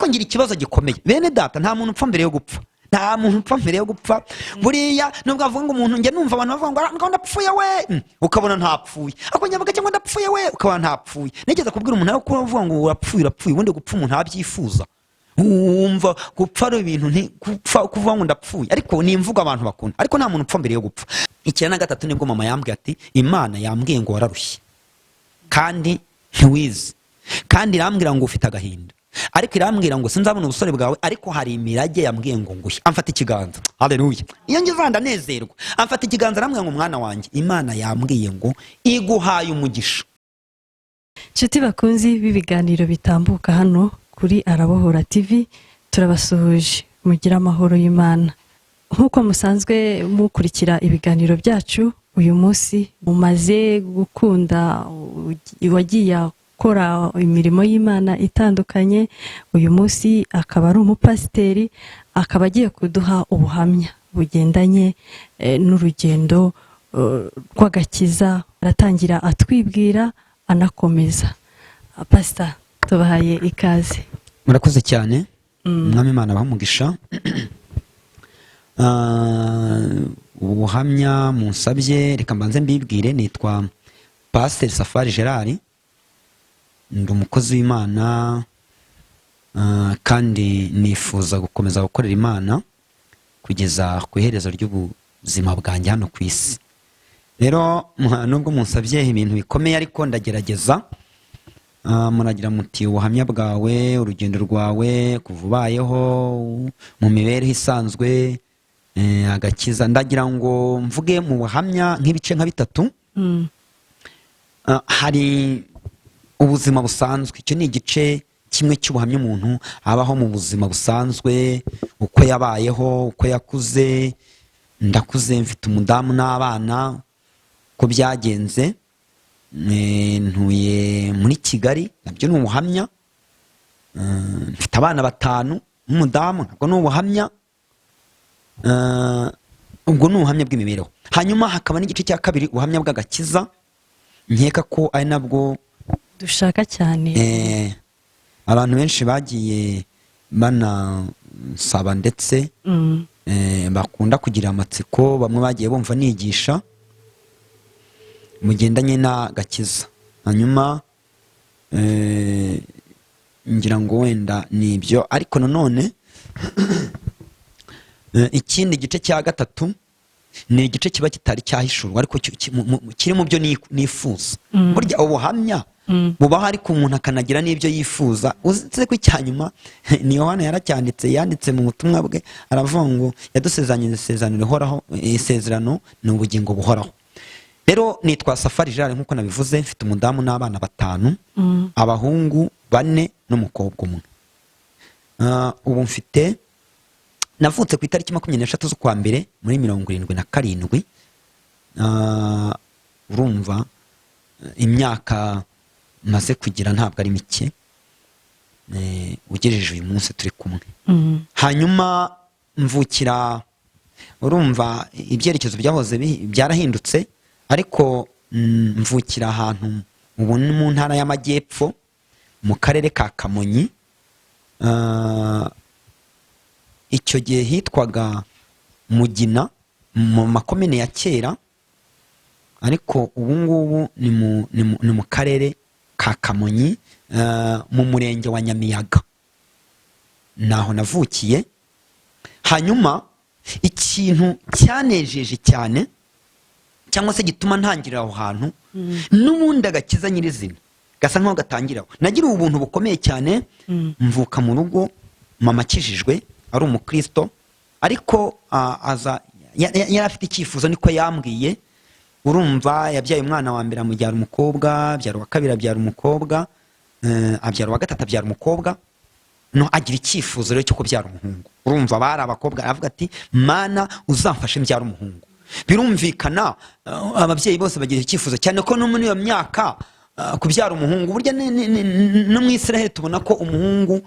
ngira ikibazo gikomeye bene data nta muntu upfa mbere yo gupfa nta muntu upfa mbere yo gupfa buriya nubwo avuga ngo umuntu nge numva abantu bavuga ngo ndapfuye we ukabona ntapfuye akongera bagace ngo ndapfuye we ukabona ntapfuye nigeze kubwira umuntu ariko uvuga ngo urapfuye ubundi gupfa umuntu abyifuza wumva gupfa ari ibintu gupfa kuvuga ngo ndapfuye ariko ni imvugo abantu bakunda ariko nta muntu upfa mbere yo gupfa. 9 nibwo mama yambwiye ati Imana yambwiye ngo wararushye kandi ntiwize kandi irambwira ngo ufite agahinda ariko irambwira ngo sinzabona ubusore bwawe ariko hari imirage yambwiye ngo ngushye amfata ikiganza. Haleluya. Iyo ngize ndanezerwa amfata ikiganza arambwira ngo mwana wanjye Imana yambwiye ngo iguhaye umugisha. Nshuti bakunzi b'ibiganiro bitambuka hano kuri Arabohora TV turabasuhuje mugira amahoro y'Imana. Nkuko musanzwe mukurikira ibiganiro byacu uyu munsi mumaze gukunda wagiye akora imirimo y'Imana itandukanye uyu munsi akaba ari umupasiteri akaba agiye kuduha ubuhamya bugendanye n'urugendo rw'agakiza aratangira atwibwira anakomeza. Pastor tubahaye ikaze. Murakoze cyane mwami Imana bamugisha. Ubuhamya munsabye reka mbanze mbibwire nitwa Pastor Safari Gerard ndi umukozi w'Imana kandi nifuza gukomeza gukorera Imana kugeza ku iherezo ry'ubuzima bwanjye hano ku isi. Rero nubwo munsabye ibintu bikomeye ariko ndagerageza muragira muti ubuhamya bwawe urugendo rwawe kuvubayeho mu mibereho isanzwe agakiza ndagira ngo mvuge mu buhamya nk'ibice nka 3. Hari ubuzima busanzwe icyo ni igice kimwe cy'ubuhamya umuntu abaho mu buzima busanzwe uko yabayeho uko yakuze ndakuze mfite umudamu n'abana ko byagenze ntuye muri Kigali nabyo ni ubuhamya mfite abana 5 n'umudamu nabwo ni ubuhamya ubwo ni ubuhamya bw'imibereho. Hanyuma hakaba n'igice cya 2 ubuhamya bw'agakiza nkeka ko ari nabwo dushaka cyane abantu benshi bagiye banasaba ndetse bakunda kugira amatsiko bamwe bagiye bumva nigisha mugendanye n'agakiza. Hanyuma ngira ngo wenda nibyo ariko nanone ikindi gice cya 3 ni igice kiba kitari cyahishurwa ariko kiri mu byo nifuza. Burya ubuhamya bubaho ariko umuntu akanagira n'ibyo yifuza uzize ko icyanyuma ni Yohana yaracyanditse yanditse mu butumwa bwe aravuga ngo yadusezeranyije isezerano rihoraho isezerano ni ubugingo buhoraho. Rero nitwa Safari Gerard nkuko nabivuze mfite umudamu n'abana 5 abahungu 4 n'umukobwa 1. Ubu mfite navutse ku itariki 23 z'ukwa mbere muri 77. Urumva imyaka maze kugira ntabwo ari mike ugejeje uyu munsi turi kumwe. Hanyuma mvukira urumva ibyerekezo byahoze byarahindutse ariko mvukira ahantu ubu ni mu ntara y'Amajyepfo mu karere ka Kamonyi. Icyo gihe hitwaga Mugina mu makomine ya kera ariko ubu ngubu ni mu karere ka Kamonyi mu murenge wa Nyamiyaga naho navukiye. Hanyuma ikintu cyanejeje cyane cyangwa se gituma ntangirira aho hantu n'ubundi agakiza nyirizina gasa nkaho gatangiraho nagira ubuntu bukomeye cyane. Mvuka mu rugo mama akijijwe ari umukristo ariko yari afite icyifuzo niko yambwiye. Urumva yabyaye umwana wa mbere amubyara umukobwa abyara wa kabiri abyara umukobwa abyara wa gatatu abyara umukobwa no agira icyifuzo rero cyo kubyara umuhungu. Urumva bari abakobwa aravuga ati Mana uzamfashe mbyara umuhungu. Birumvikana ababyeyi bose bagira icyifuzo cyane ko no muri iyo myaka kubyara umuhungu burya no mu Israel tubona ko umuhungu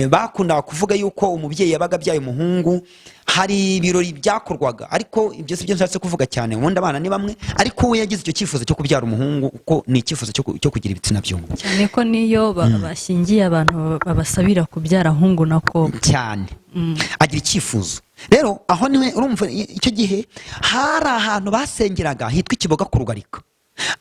bakundaga kuvuga yuko umubyeyi yabaga abyaye umuhungu hari ibirori byakorwaga, ariko ibyo si byo nshatse kuvuga cyane. Ubundi abana ni bamwe, ariko we yagize icyo cyifuzo cyo kubyara umuhungu, uko ni icyifuzo cyo kugira ibitsina byombi cyane ko niyo bashingiye abantu babasabira kubyara hungu na kobwa cyane. Agira icyifuzo rero. Aho niwe urumva icyo gihe hari ahantu basengeraga hitwa ikiboga ku rugarika.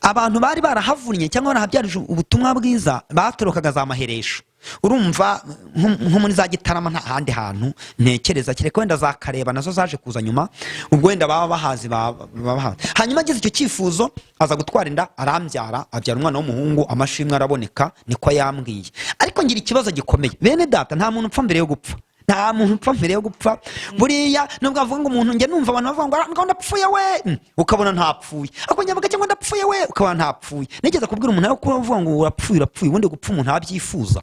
Abantu bari barahavunnye cyangwa barahabyarije ubutumwa bwiza batorokaga za maheresho. Urumva nko muri za Gitarama nta handi hantu ntekereza, kereka wenda za Kareba nazo zaje kuza nyuma, ubwo wenda baba bahazi. Hanyuma agize icyo cyifuzo aza gutwara inda, arambyara, abyara umwana w'umuhungu, amashimwe araboneka, niko yambwiye. Ariko ngira ikibazo gikomeye, bene data, nta muntu upfa mbere yo gupfa. Nta muntu upfa mbere yo gupfa. Buriya nubwo avuga ngo umuntu, njye numva abantu bavuga ngo ndapfuye we, ukabona ntapfuye. Akongera bavuga cyangwa ndapfuye we, ukabona ntapfuye. Nigeze kubwira umuntu ariko kuvuga ngo urapfuye, ubundi gupfa umuntu abyifuza.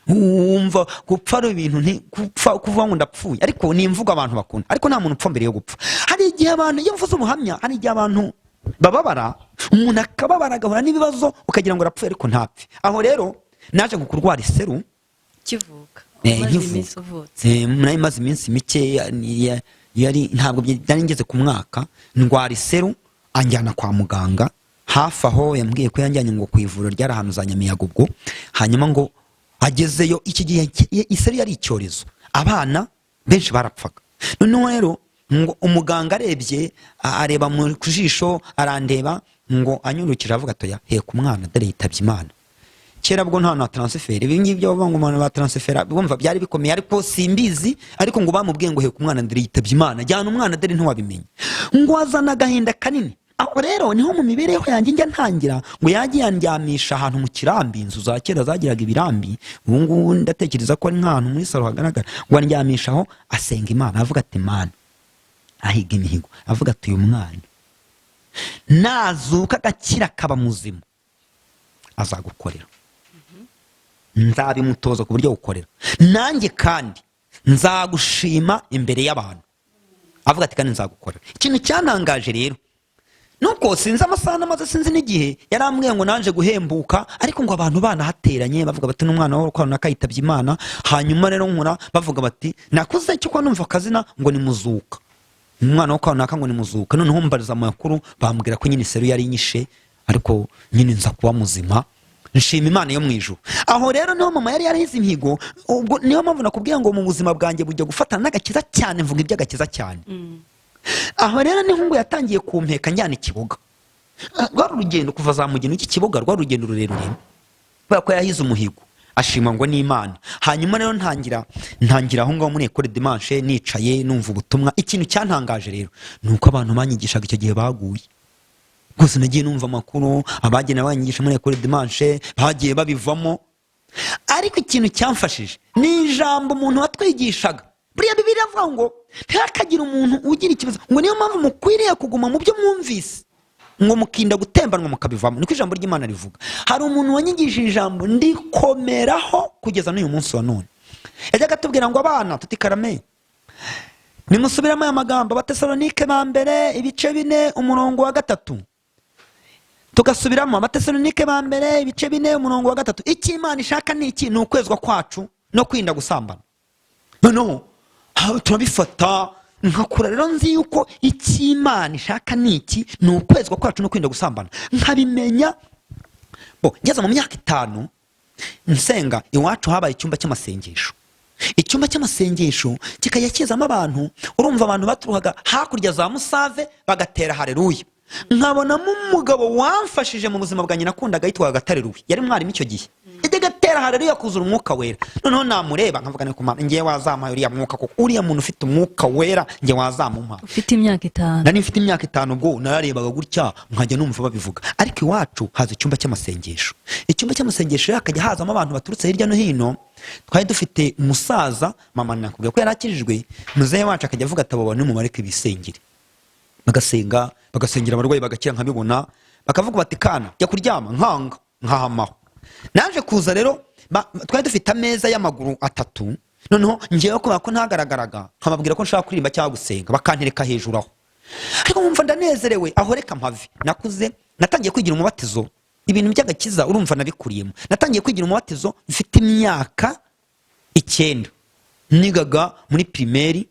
Wumva gupfa ari ibintu gupfa kuvuga ngo ndapfuye, ariko ni imvugo abantu bakunda. Ariko nta muntu upfa mbere yo gupfa. Hari igihe abantu, iyo mvuze ubuhamya, hari igihe abantu bababara, umuntu akababara agahura n'ibibazo ukagira ngo arapfuye ariko ntapfe. Aho rero naje kurwara iseru kivuka maze iminsi mike, yari ntabwo byari ngeze ku mwaka, ndwara iseru, anjyana kwa muganga. Hafi aho yambwiye ko yanjyanye ngo ku ivuriro ryari ahantu za Nyamiyaga ubwo. Hanyuma ngo agezeyo, iki gihe iseru yari icyorezo, abana benshi barapfaga. Noneho rero ngo umuganga arebye, areba mu jisho, arandeba, ngo anyurukije avuga atoya, heka umwana dore yitabye Imana. Kera bwo nta transfer, ibi ngibi byo bavuga ngo umuntu ba transfer bumva byari bikomeye, ariko simbizi. Ariko ngo bamubwiye ngo heka umwana dore yitabye Imana, jyana umwana dore ntiwabimenye. Ngo azana agahinda kanini. Aho rero niho mu mibereho yanjye njya ntangira, ngo yagiye yandyamisha ahantu mu kirambi, inzu za kera zagiraga ibirambi. Ubu ngubu ndatekereza ko ari nk'ahantu muri salo hagaragara. Ngo andyamishaho, asenga Imana, avuga ati Imana, ahiga imihigo, avuga ati uyu mwana nazuka agakira akaba muzima azagukorera, nzabimutoza ku buryo gukorera, nanjye kandi nzagushima imbere y'abantu. Avuga ati kandi nzagukorera. Ikintu cyanangaje rero nuko sinzi amasaha maze sinzi n'igihe yarambwiye ngo nanje guhembuka, ariko ngo abantu banahateranye bavuga bati n'umwana wawe kwa nakayitabye Imana. Hanyuma rero nkura bavuga bati nakuze cyo kwa numva akazina ngo ni Muzuka, umwana wo kwa naka ngo ni Muzuka. Noneho mbariza amakuru bambwira ko nyine seru yari inyishe, ariko nyine nza kuba muzima, nshima Imana yo mu ijuru. Aho rero niho mama yari yarahize imihigo. Ubwo niyo mpamvu nakubwiye ngo mu buzima bwanjye bujya gufatana n'agakiza cyane, mvuga iby'agakiza cyane. Aho rero niho ngo yatangiye kumpeka njyana ikiboga. Rwa rugendo kuva za Mugina iki kiboga, rwa rugendo rurerure, kubera ko yahize umuhigo, ashima ngo ni Imana. Hanyuma rero ntangira aho ngaho muri Ecole Dimanche, nicaye numva ubutumwa. Ikintu cyantangaje rero nuko abantu banyigishaga icyo gihe baguye. Gusa nagiye numva amakuru, abagena banyigisha muri Ecole Dimanche bagiye babivamo. Ariko ikintu cyamfashije ni ijambo umuntu watwigishaga. Buriya Bibiliya avuga ngo ntihakagire umuntu ugira ikibazo, ngo niyo mpamvu mukwiriye kuguma mu byo mwumvise, ngo mukinda gutembanwa mukabivamo. Niko ijambo ry'Imana rivuga. Hari umuntu wanyigishije ijambo ndikomeraho kugeza n'uyu munsi wa none. Yajyaga atubwira ngo abana tutikarame, nimusubiramo aya magambo, Abatesalonike ba mbere ibice 4 umurongo wa 3. Tugasubiramo Abatesalonike ba mbere ibice 4 umurongo wa 3. Iki Imana ishaka ni iki? Ni ukwezwa kwacu no kwinda gusambana. Noneho turabifata nkakura rero nzi yuko iki Imana ishaka ni iki, ni ukwezwa kwacu no kwinda gusambana, nkabimenya. Ngeze mu myaka 5 nsenga, iwacu habaye icyumba cy'amasengesho. Icyumba cy'amasengesho kikajya kizamo abantu, urumva abantu baturuhaga hakurya za Musave bagatera haleluya. Nkabonamo umugabo wamfashije mu buzima bwanjye nakundaga, yitwaga Gatareruye, yari mwarimu icyo gihe. Yajyaga atera haleluya kuzura umwuka wera. Noneho namureba nkavuga ne kumana, ngiye wazampaye uriya mwuka, kuko uriya muntu ufite umwuka wera ngiye wazamumpa. Ufite imyaka 5. Nari mfite imyaka 5 ubwo nararebaga gutya nkajya numva babivuga. Ariko iwacu haza icyumba cy'amasengesho. Icyumba cy'amasengesho yakajya hazamo abantu baturutse hirya no hino. Twari dufite umusaza, mama nakubwiye ko yarakijijwe, muzehe wacu akajya avuga ati abo bantu mubareke bisengere. Bagasengera abarwayi bagakira nkabibona, bakavuga bati kana jya kuryama, nkahamaho. Naje kuza rero twari dufite ameza y'amaguru 3. Noneho ngiye ko ntagaragaraga, nkababwira ko nshaka kuririmba cyangwa gusenga, bakantereka hejuru aho. Ariko mwumva ndanezerewe, aho reka mpavi. Nakuze natangiye kwigira umubatizo, ibintu by'agakiza urumva nabikuriyemo. Natangiye kwigira umubatizo mfite imyaka 9 nigaga muri primaire,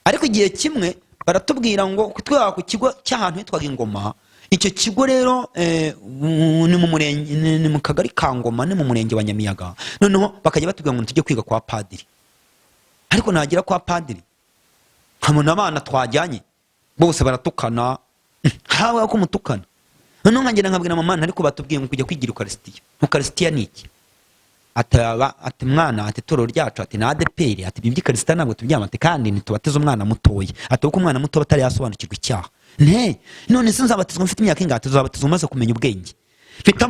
ariko igihe kimwe baratubwira ngo kutwara ku kigo cy'ahantu hitwaga Ingoma. Icyo kigo rero ni mu murenge, ni mu kagari ka Ngoma, ni mu murenge wa Nyamiyaga. Noneho bakajya batubwira ngo tujye kwiga kwa padiri, ariko nagera kwa padiri nkabona abana twajyanye bose baratukana, hawe ko mutukana. Noneho nkagenda nkabwira mama, ariko batubwiye ngo kujya kwigira Eucharistia ni iki? Ati mwana, ati toro ryacu, ati na ADPR, ati bibyi Eucharistia ntabwo tubyama, ati kandi ntitubateze umwana mutoya, ati uko umwana muto batari yasobanukirwa icyaha. None se nzabatizwa mfite imyaka ingahe? Tuzabatizwa umaze kumenya ubwenge. Mpita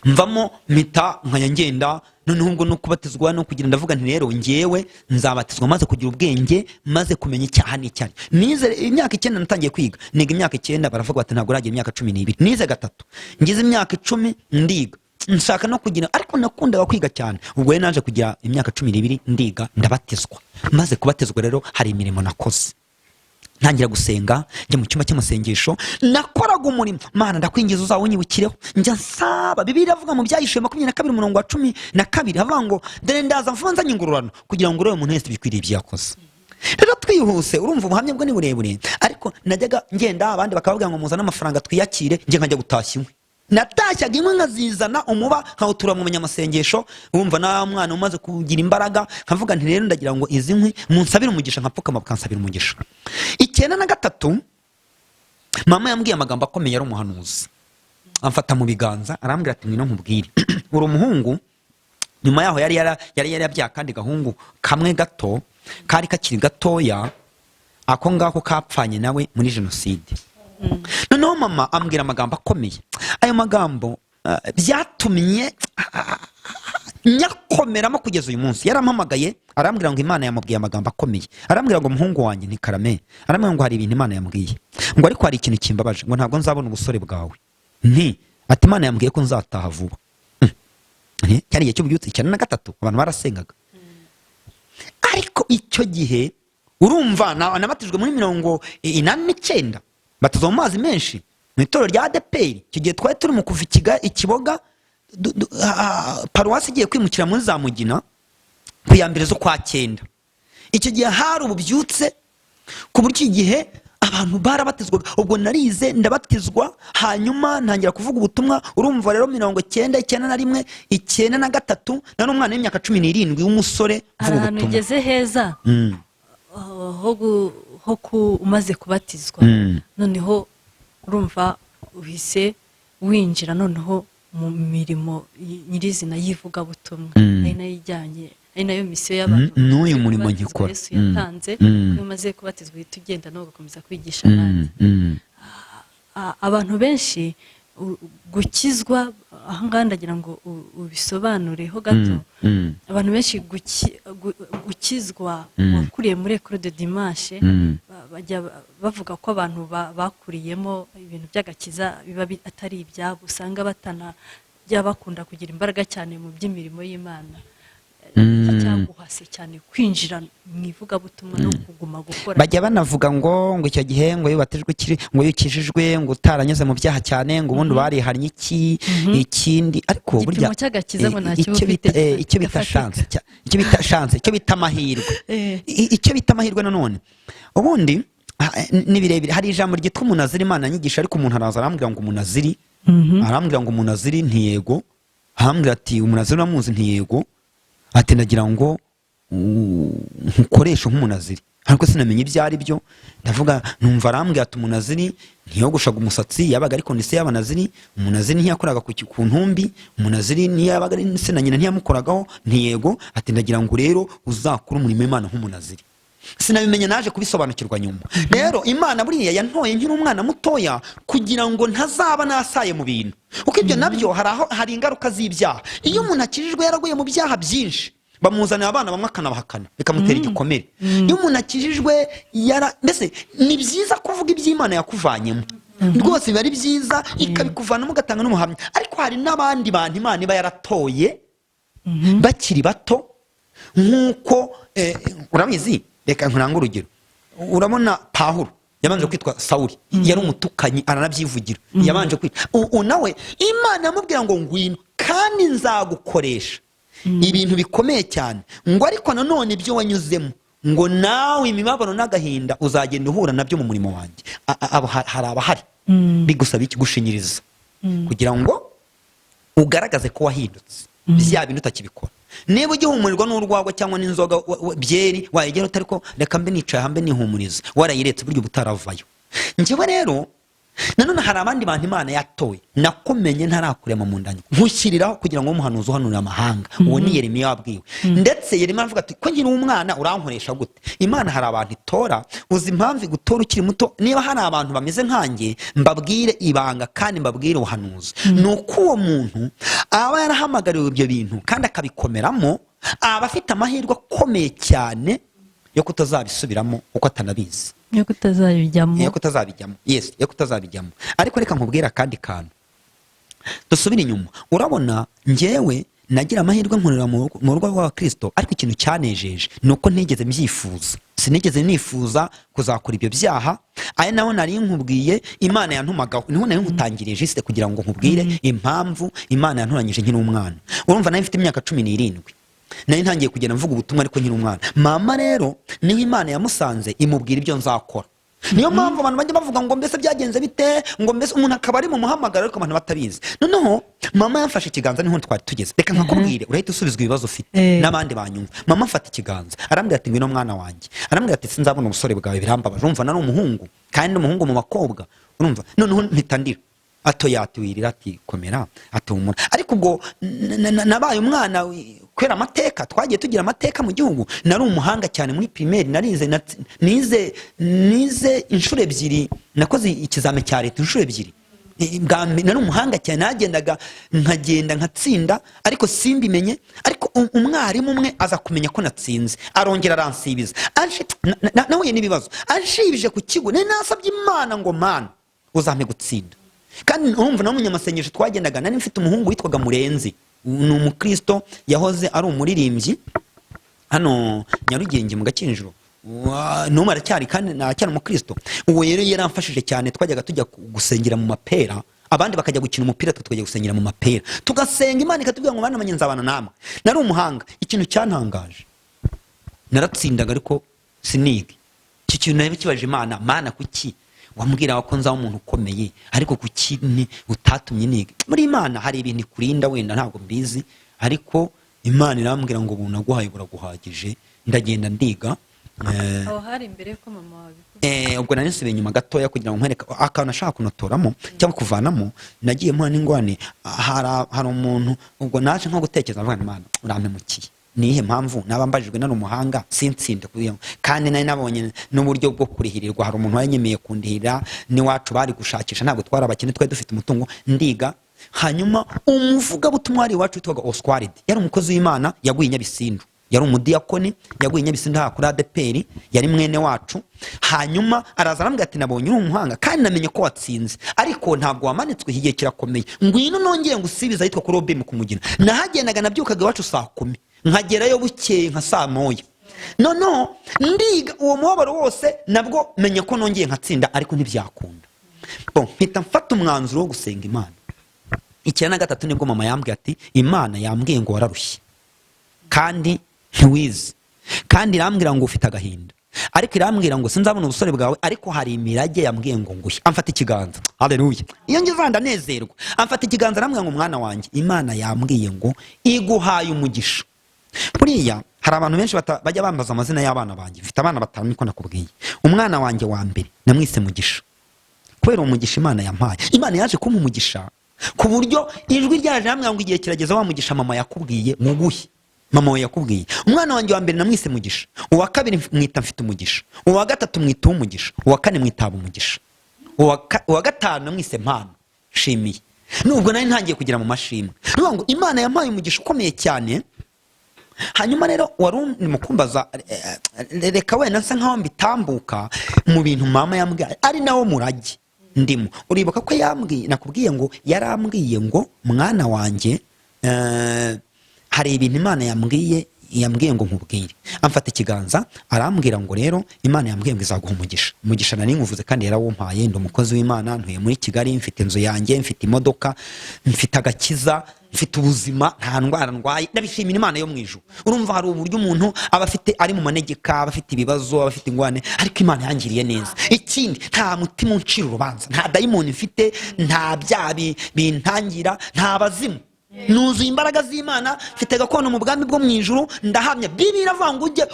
mvamo mpita nkaya ngenda. Noneho ngo no kubatizwa no kugira, ndavuga nti rero ngewe nzabatizwa maze kugira ubwenge, maze kumenya icyaha n'icyari. Nize imyaka 9 natangiye kwiga, niga imyaka 9, baravuga bati ntabwo uragira imyaka 12. Nize gatatu, ngize imyaka 10 ndiga, nshaka no kugira, ariko nakundaga kwiga cyane. Ubwo naje kugira imyaka 12 ndiga, ndabatizwa. Maze kubatizwa rero hari imirimo nakoze. Ntangira gusenga, njya mu cyumba cy'amasengesho, nakoraga umurimo. Mana ndakwingiza uzawunyibukireho. Njya nsaba. Bibiliya iravuga mu Byahishwe 22:12 havuga ngo dore ndaza mvuba nzanye ingororano kugira ngo umuntu wese bikwiriye ibyo yakoze. Rero twihuse, urumva ubuhamya bwo ni burebure, ariko najyaga ngenda abandi bakavuga ngo muzana amafaranga twiyakire, njye nkajya gutashya inkwi. Natashyaga inkwi nkazizana umuba nkawutura mu menyamasengesho. Urumva na mwana umaze kugira imbaraga, nkavuga nti rero ndagira ngo izi nkwi munsabire umugisha, nkapfukama bakansabira umugisha. 9 mama yambwiye amagambo akomeye, yari umuhanuzi. Amfata mu biganza arambwira ati ngwino nkubwire, uri umuhungu. Nyuma yaho yari yabyaye kandi gahungu kamwe gato, kari kakiri gatoya, ako ngako kapfanye nawe muri jenoside. Noneho mama ambwira amagambo akomeye. Ayo magambo byatumye nyakomeramo kugeza uyu munsi. Yarampamagaye arambwira ngo Imana yamubwiye amagambo akomeye. Arambwira ngo muhungu wanjye ni Karame, arambwira ngo hari ibintu Imana yambwiye, ngo ariko hari ikintu kimbabaje, ngo ntabwo nzabona ubusore bwawe. Ati Imana yambwiye ko nzataha vuba. Cyari igihe cy'ububyutse 9 abantu barasengaga. Ariko icyo gihe urumva nabatijwe muri 89, batizwa mu mazi menshi mu itorero rya ADPR. Icyo gihe twari turi mu kuva Ikiboga, paruwasi igiye kwimukira muri za Mugina ku ya mbere zo kwa 9. Icyo gihe hari ububyutse ku buryo igihe abantu barabatizwaga. Ubwo narize ndabatizwa, hanyuma ntangira kuvuga ubutumwa. Urumva rero 90, 91, 93 nari umwana w'imyaka 17 w'umusore vuga ubutumwa. Ugeze heza ho umaze kubatizwa. Noneho urumva uhise winjira noneho mu mirimo nyirizina yivuga butumwa, ari nayo ijyanye, ari nayo misiyo y'abantu. N'uyu murimo ngikora Yesu yatanze. Umaze kubatizwa uhita ugenda no gukomeza kwigisha abandi. Abantu benshi gukizwa, ahangaha ndagira ngo ubisobanureho gato. Abantu benshi gukizwa wakuriye muri Ecole de Dimanche, bajya bavuga ko abantu bakuriyemo ibintu by'agakiza biba atari ibyabo, usanga batanajya bakunda kugira imbaraga cyane mu by'imirimo y'Imana, cyaguhase cyane kwinjira mu ivugabutumwa no kuguma gukora. Bajya banavuga ngo icyo gihe ngo yubatijwe ngo yukijijwe ngo utaranyuze mu byaha cyane, ngo ubundi barihannye ikindi. Ariko burya icyo bita chance, icyo bita amahirwe, icyo bita amahirwe. Nanone ubundi ni birebire. Hari ijambo ryitwa umunaziri Imana nyigisha, ariko umuntu araza arambwira ngo umunaziri, arambwira ngo umunaziri ntiyego, arambwira ati umunaziri namuzi ntiyego, ati nagira ngo nkoresha nk'umunaziri, ariko sinamenye ibyo ari byo. Ndavuga numva arambwira ati umunaziri ntiyogoshaga umusatsi, yabaga ariko ndetse y'abanaziri. Umunaziri ntiyakoraga ku ntumbi, umunaziri ntiyabaga se na nyina ntiyamukoragaho, ntiyego. Ati ndagira ngo rero uzakura umurimo w'Imana nk'umunaziri. Sinabimenya, naje kubisobanukirwa nyuma. Rero Imana buriya yantoye nkiri umwana mutoya kugira ngo ntazaba nasaye mu bintu, kuko ibyo nabyo hari ingaruka z'ibyaha. Iyo umuntu akijijwe yaraguye mu byaha byinshi, bamuzanira abana bamwe akanabahakana bikamutera igikomere. Iyo umuntu akijijwe mbese ni byiza kuvuga iby'Imana yakuvanyemo, rwose biba ari byiza, ikabikuvanamo ugatanga n'umuhamya. Ariko hari n'abandi bantu Imana iba yaratoye bakiri bato, nk'uko urabizi. Reka nkuranga urugero. Urabona Pawulo yabanje kwitwa Sawuli, yari umutukanyi, aranabyivugira. Yabanje kwitwa nawe Imana yamubwira ngo ngwino kandi nzagukoresha ibintu bikomeye cyane ngo ariko nanone ibyo wanyuzemo ngo nawe imibabaro n'agahinda uzagenda uhura nabyo mu murimo wanjye. Hari abahari bigusaba iki? Gushinyiriza kugira ngo ugaragaze ko wahindutse bya bintu utakibikora. Niba ugihumurirwa n'urwagwa cyangwa n'inzoga byeri wayegera utari ko reka mbe nicaye hambe nihumuriza warayiretse buryo butaravayo. Njyewe rero nanone hari abandi bantu Imana yatoye nakumenye ntarakurema mu ndanyi nkushyiriraho kugira ngo umuhanuzi uhanurira amahanga. Uwo ni Yeremiya wabwiwe, ndetse Yeremiya avuga ati ko nkiri umwana urankoresha gute? Imana hari abantu itora, uzi impamvu igutora ukiri muto. Niba hari abantu bameze nkanjye mbabwire ibanga kandi mbabwire ubuhanuzi, nuko uwo muntu aba yarahamagariwe ibyo bintu kandi akabikomeramo, aba afite amahirwe akomeye cyane yo kutazabisubiramo uko atanabizi, yo kutazabijyamo, yes, yo kutazabijyamo. Ariko reka nkubwira kandi kantu dusubire inyuma. Urabona njyewe nagira amahirwe nkorera mu rugo rwa Kristo, ariko ikintu cyanejeje nuko ntigeze mbyifuza. Sinigeze nifuza kuzakora ibyo byaha. Aya naho nari nkubwiye Imana yantumagaho, niho nari nkutangiriye jiste kugira ngo nkubwire impamvu Imana yantoranyije nkiri umwana. Urumva nari mfite imyaka 17 nari ntangiye kugenda mvuga ubutumwa ariko nkiri umwana. Mama rero niho Imana yamusanze imubwira ibyo nzakora. Niyo mpamvu abantu bajya bavuga ngo mbese byagenze bite, ngo mbese umuntu akaba ari mu muhamagaro ariko abantu batabizi. Noneho mama yamfashe ikiganza, niho twari tugeze. Reka nkakubwire urahita usubizwa ibibazo ufite n'abandi banyumva. Mama afata ikiganza arambwira ati ngwino mwana wanjye, arambwira ati sinzabona ubusore bwawe birambabaje. Urumva nari umuhungu kandi umuhungu mu bakobwa, urumva. Noneho mpitandira atoya atiwirira ati komera atumura. Ariko ubwo nabaye umwana kwera amateka, twagiye tugira amateka mu gihugu. Nari umuhanga cyane muri primaire, nize inshuro ebyiri, nakoze ikizame cya leta inshuro ebyiri. Nari umuhanga cyane, nagendaga nkagenda nkatsinda ariko simbimenye. Ariko umwarimu umwe aza kumenya ko natsinze, arongera aransibiza. Nahuye n'ibibazo, anshibije ku kigo. Nasabye Imana ngo Mana uzampe gutsinda. Kandi urumva na munyamasengesho twagendaga, nari mfite umuhungu witwaga Murenzi, ni umukristo, yahoze ari umuririmbyi hano Nyarugenge mu Gakinjiro. N'umwe aracyari kandi nacyari umukristo. Uwo rero yaramfashije cyane, twajyaga tujya gusengera mu mapera, abandi bakajya gukina umupira, twajya gusengera mu mapera, tugasenga Imana ikatubwira ngo bana manyenza abana namwe. Nari umuhanga. Ikintu cyantangaje, naratsindaga ariko sinige. Iki kintu nayo kibaje Imana, Mana kuki wambwira ko nzaho umuntu ukomeye ariko kuki utatumye niga? Muri Imana hari ibintu ikurinda, wenda ntabwo mbizi, ariko Imana irambwira ngo bunaguhaye buraguhagije. Ndagenda ndiga. Aho hari imbere ko mama wawe ubwo nari nsubiye inyuma gatoya kugira ngo nkwereke akantu nashaka kunotoramo cyangwa kuvanamo. Nagiye mpura n'ingwane, hari umuntu ubwo naje nko gutekereza mvuga Imana urampemukiye. Nihe mpamvu nabambajijwe nari umuhanga sintsinde kubiyo, kandi nari nabonye n'uburyo bwo kurihirirwa. Hari umuntu wanyemeye kundihira n'iwacu bari gushakisha, ntabwo twari abakene, twari dufite umutungo. Ndiga. Hanyuma umuvuga butumwa ari iwacu witwaga Osquaride, yari umukozi w'Imana, yaguye Nyabisindu, yari umudiyakoni, yaguye Nyabisindu ha kuri ADPR, yari mwene wacu. Hanyuma araza arambwira ati nabonye uri umuhanga kandi namenye ko watsinze, ariko ntabwo wamanitswe, igihe kirakomeye, ngwino nongeye ngusibiza yitwa kuri OBM kumugina. Nahagendaga nabyukaga iwacu saa 10 nkagerayo bukeye nka saa 1. No ndiga uwo mubabaro wose, nabwo menye ko nongeye nkatsinda ariko ntibyakunda. Mpita mfata umwanzuro wo gusenga Imana. 9 nibwo mama yambwiye ati Imana yambwiye ngo wararushye kandi ntiwize, kandi irambwira ngo ufite agahinda, ariko irambwira ngo sinzabona ubusore bwawe, ariko hari imirage yambwiye ngo nguhe. Amfata ikiganza, haleluya, iyo ngize ndanezerwa. Amfata ikiganza arambwira ngo mwana wanjye, Imana yambwiye ngo iguhaye umugisha. Buriya hari abantu benshi bajya bambaza amazina y'abana banjye. Mfite abana 5 niko nakubwiye. Umwana wanjye wa mbere namwise Mugisha, kubera umugisha Imana yampaye. Imana yaje kumpa umugisha ku buryo ijwi ryaje hamwe ngo igihe kirageze wa mugisha mama yakubwiye muguhe. Mama we yakubwiye. Umwana wanjye wa mbere namwise Mugisha, uwa kabiri mwita Mfite umugisha, uwa gatatu mwita Umugisha, uwa kane mwita Umugisha, uwa gatanu namwise Mpano Shimiye. Nubwo nari ntangiye kugira mu mashimwe, ngo Imana yampaye umugisha ukomeye cyane. Hanyuma rero wari mukumbaza, reka wenda nsa nkaho mbitambuka mu bintu mama yambwiye, ari nawo murage ndimo. Uribuka ko yambwiye, nakubwiye ngo yarambwiye ngo mwana wanjye, hari ibintu Imana yambwiye ngo nkubwire. Amfata ikiganza arambwira ngo rero Imana yambwiye ngo izaguha umugisha. Umugisha nari nkuvuze kandi yarawumpaye. Ndi umukozi w'Imana, ntuye muri Kigali, mfite inzu yanjye, mfite imodoka, mfite agakiza, mfite ubuzima nta ndwara ndwaye ndabishimira Imana yo mu ijuru. Urumva hari uburyo umuntu aba afite ari mu manegeka, aba afite ibibazo, aba afite ingwane, ariko Imana yangiriye neza. Ikindi nta mutima uncira urubanza, nta dayimoni mfite, nta byabi bintangira, nta bazimu, nuzuye imbaraga z'Imana, mfite gakondo mu bwami bwo mu ijuru. Ndahamya Bibiliya iravuga ngo ujye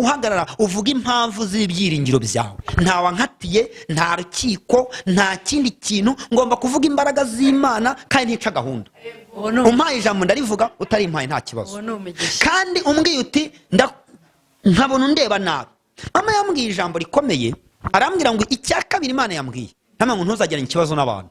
uhagarara uvuga impamvu z'ibyiringiro byawe. Nta wankatiye, nta rukiko, nta kindi kintu, ngomba kuvuga imbaraga z'Imana kandi ntica gahunda. Umpaye ijambo ndarivuga, utarimpaye nta kibazo. Kandi umbwiye uti nkabona undeba nabi. Mama yambwiye ijambo rikomeye, arambwira ngo icya kabiri Imana yambwiye, nta muntu uzagirana ikibazo n'abantu.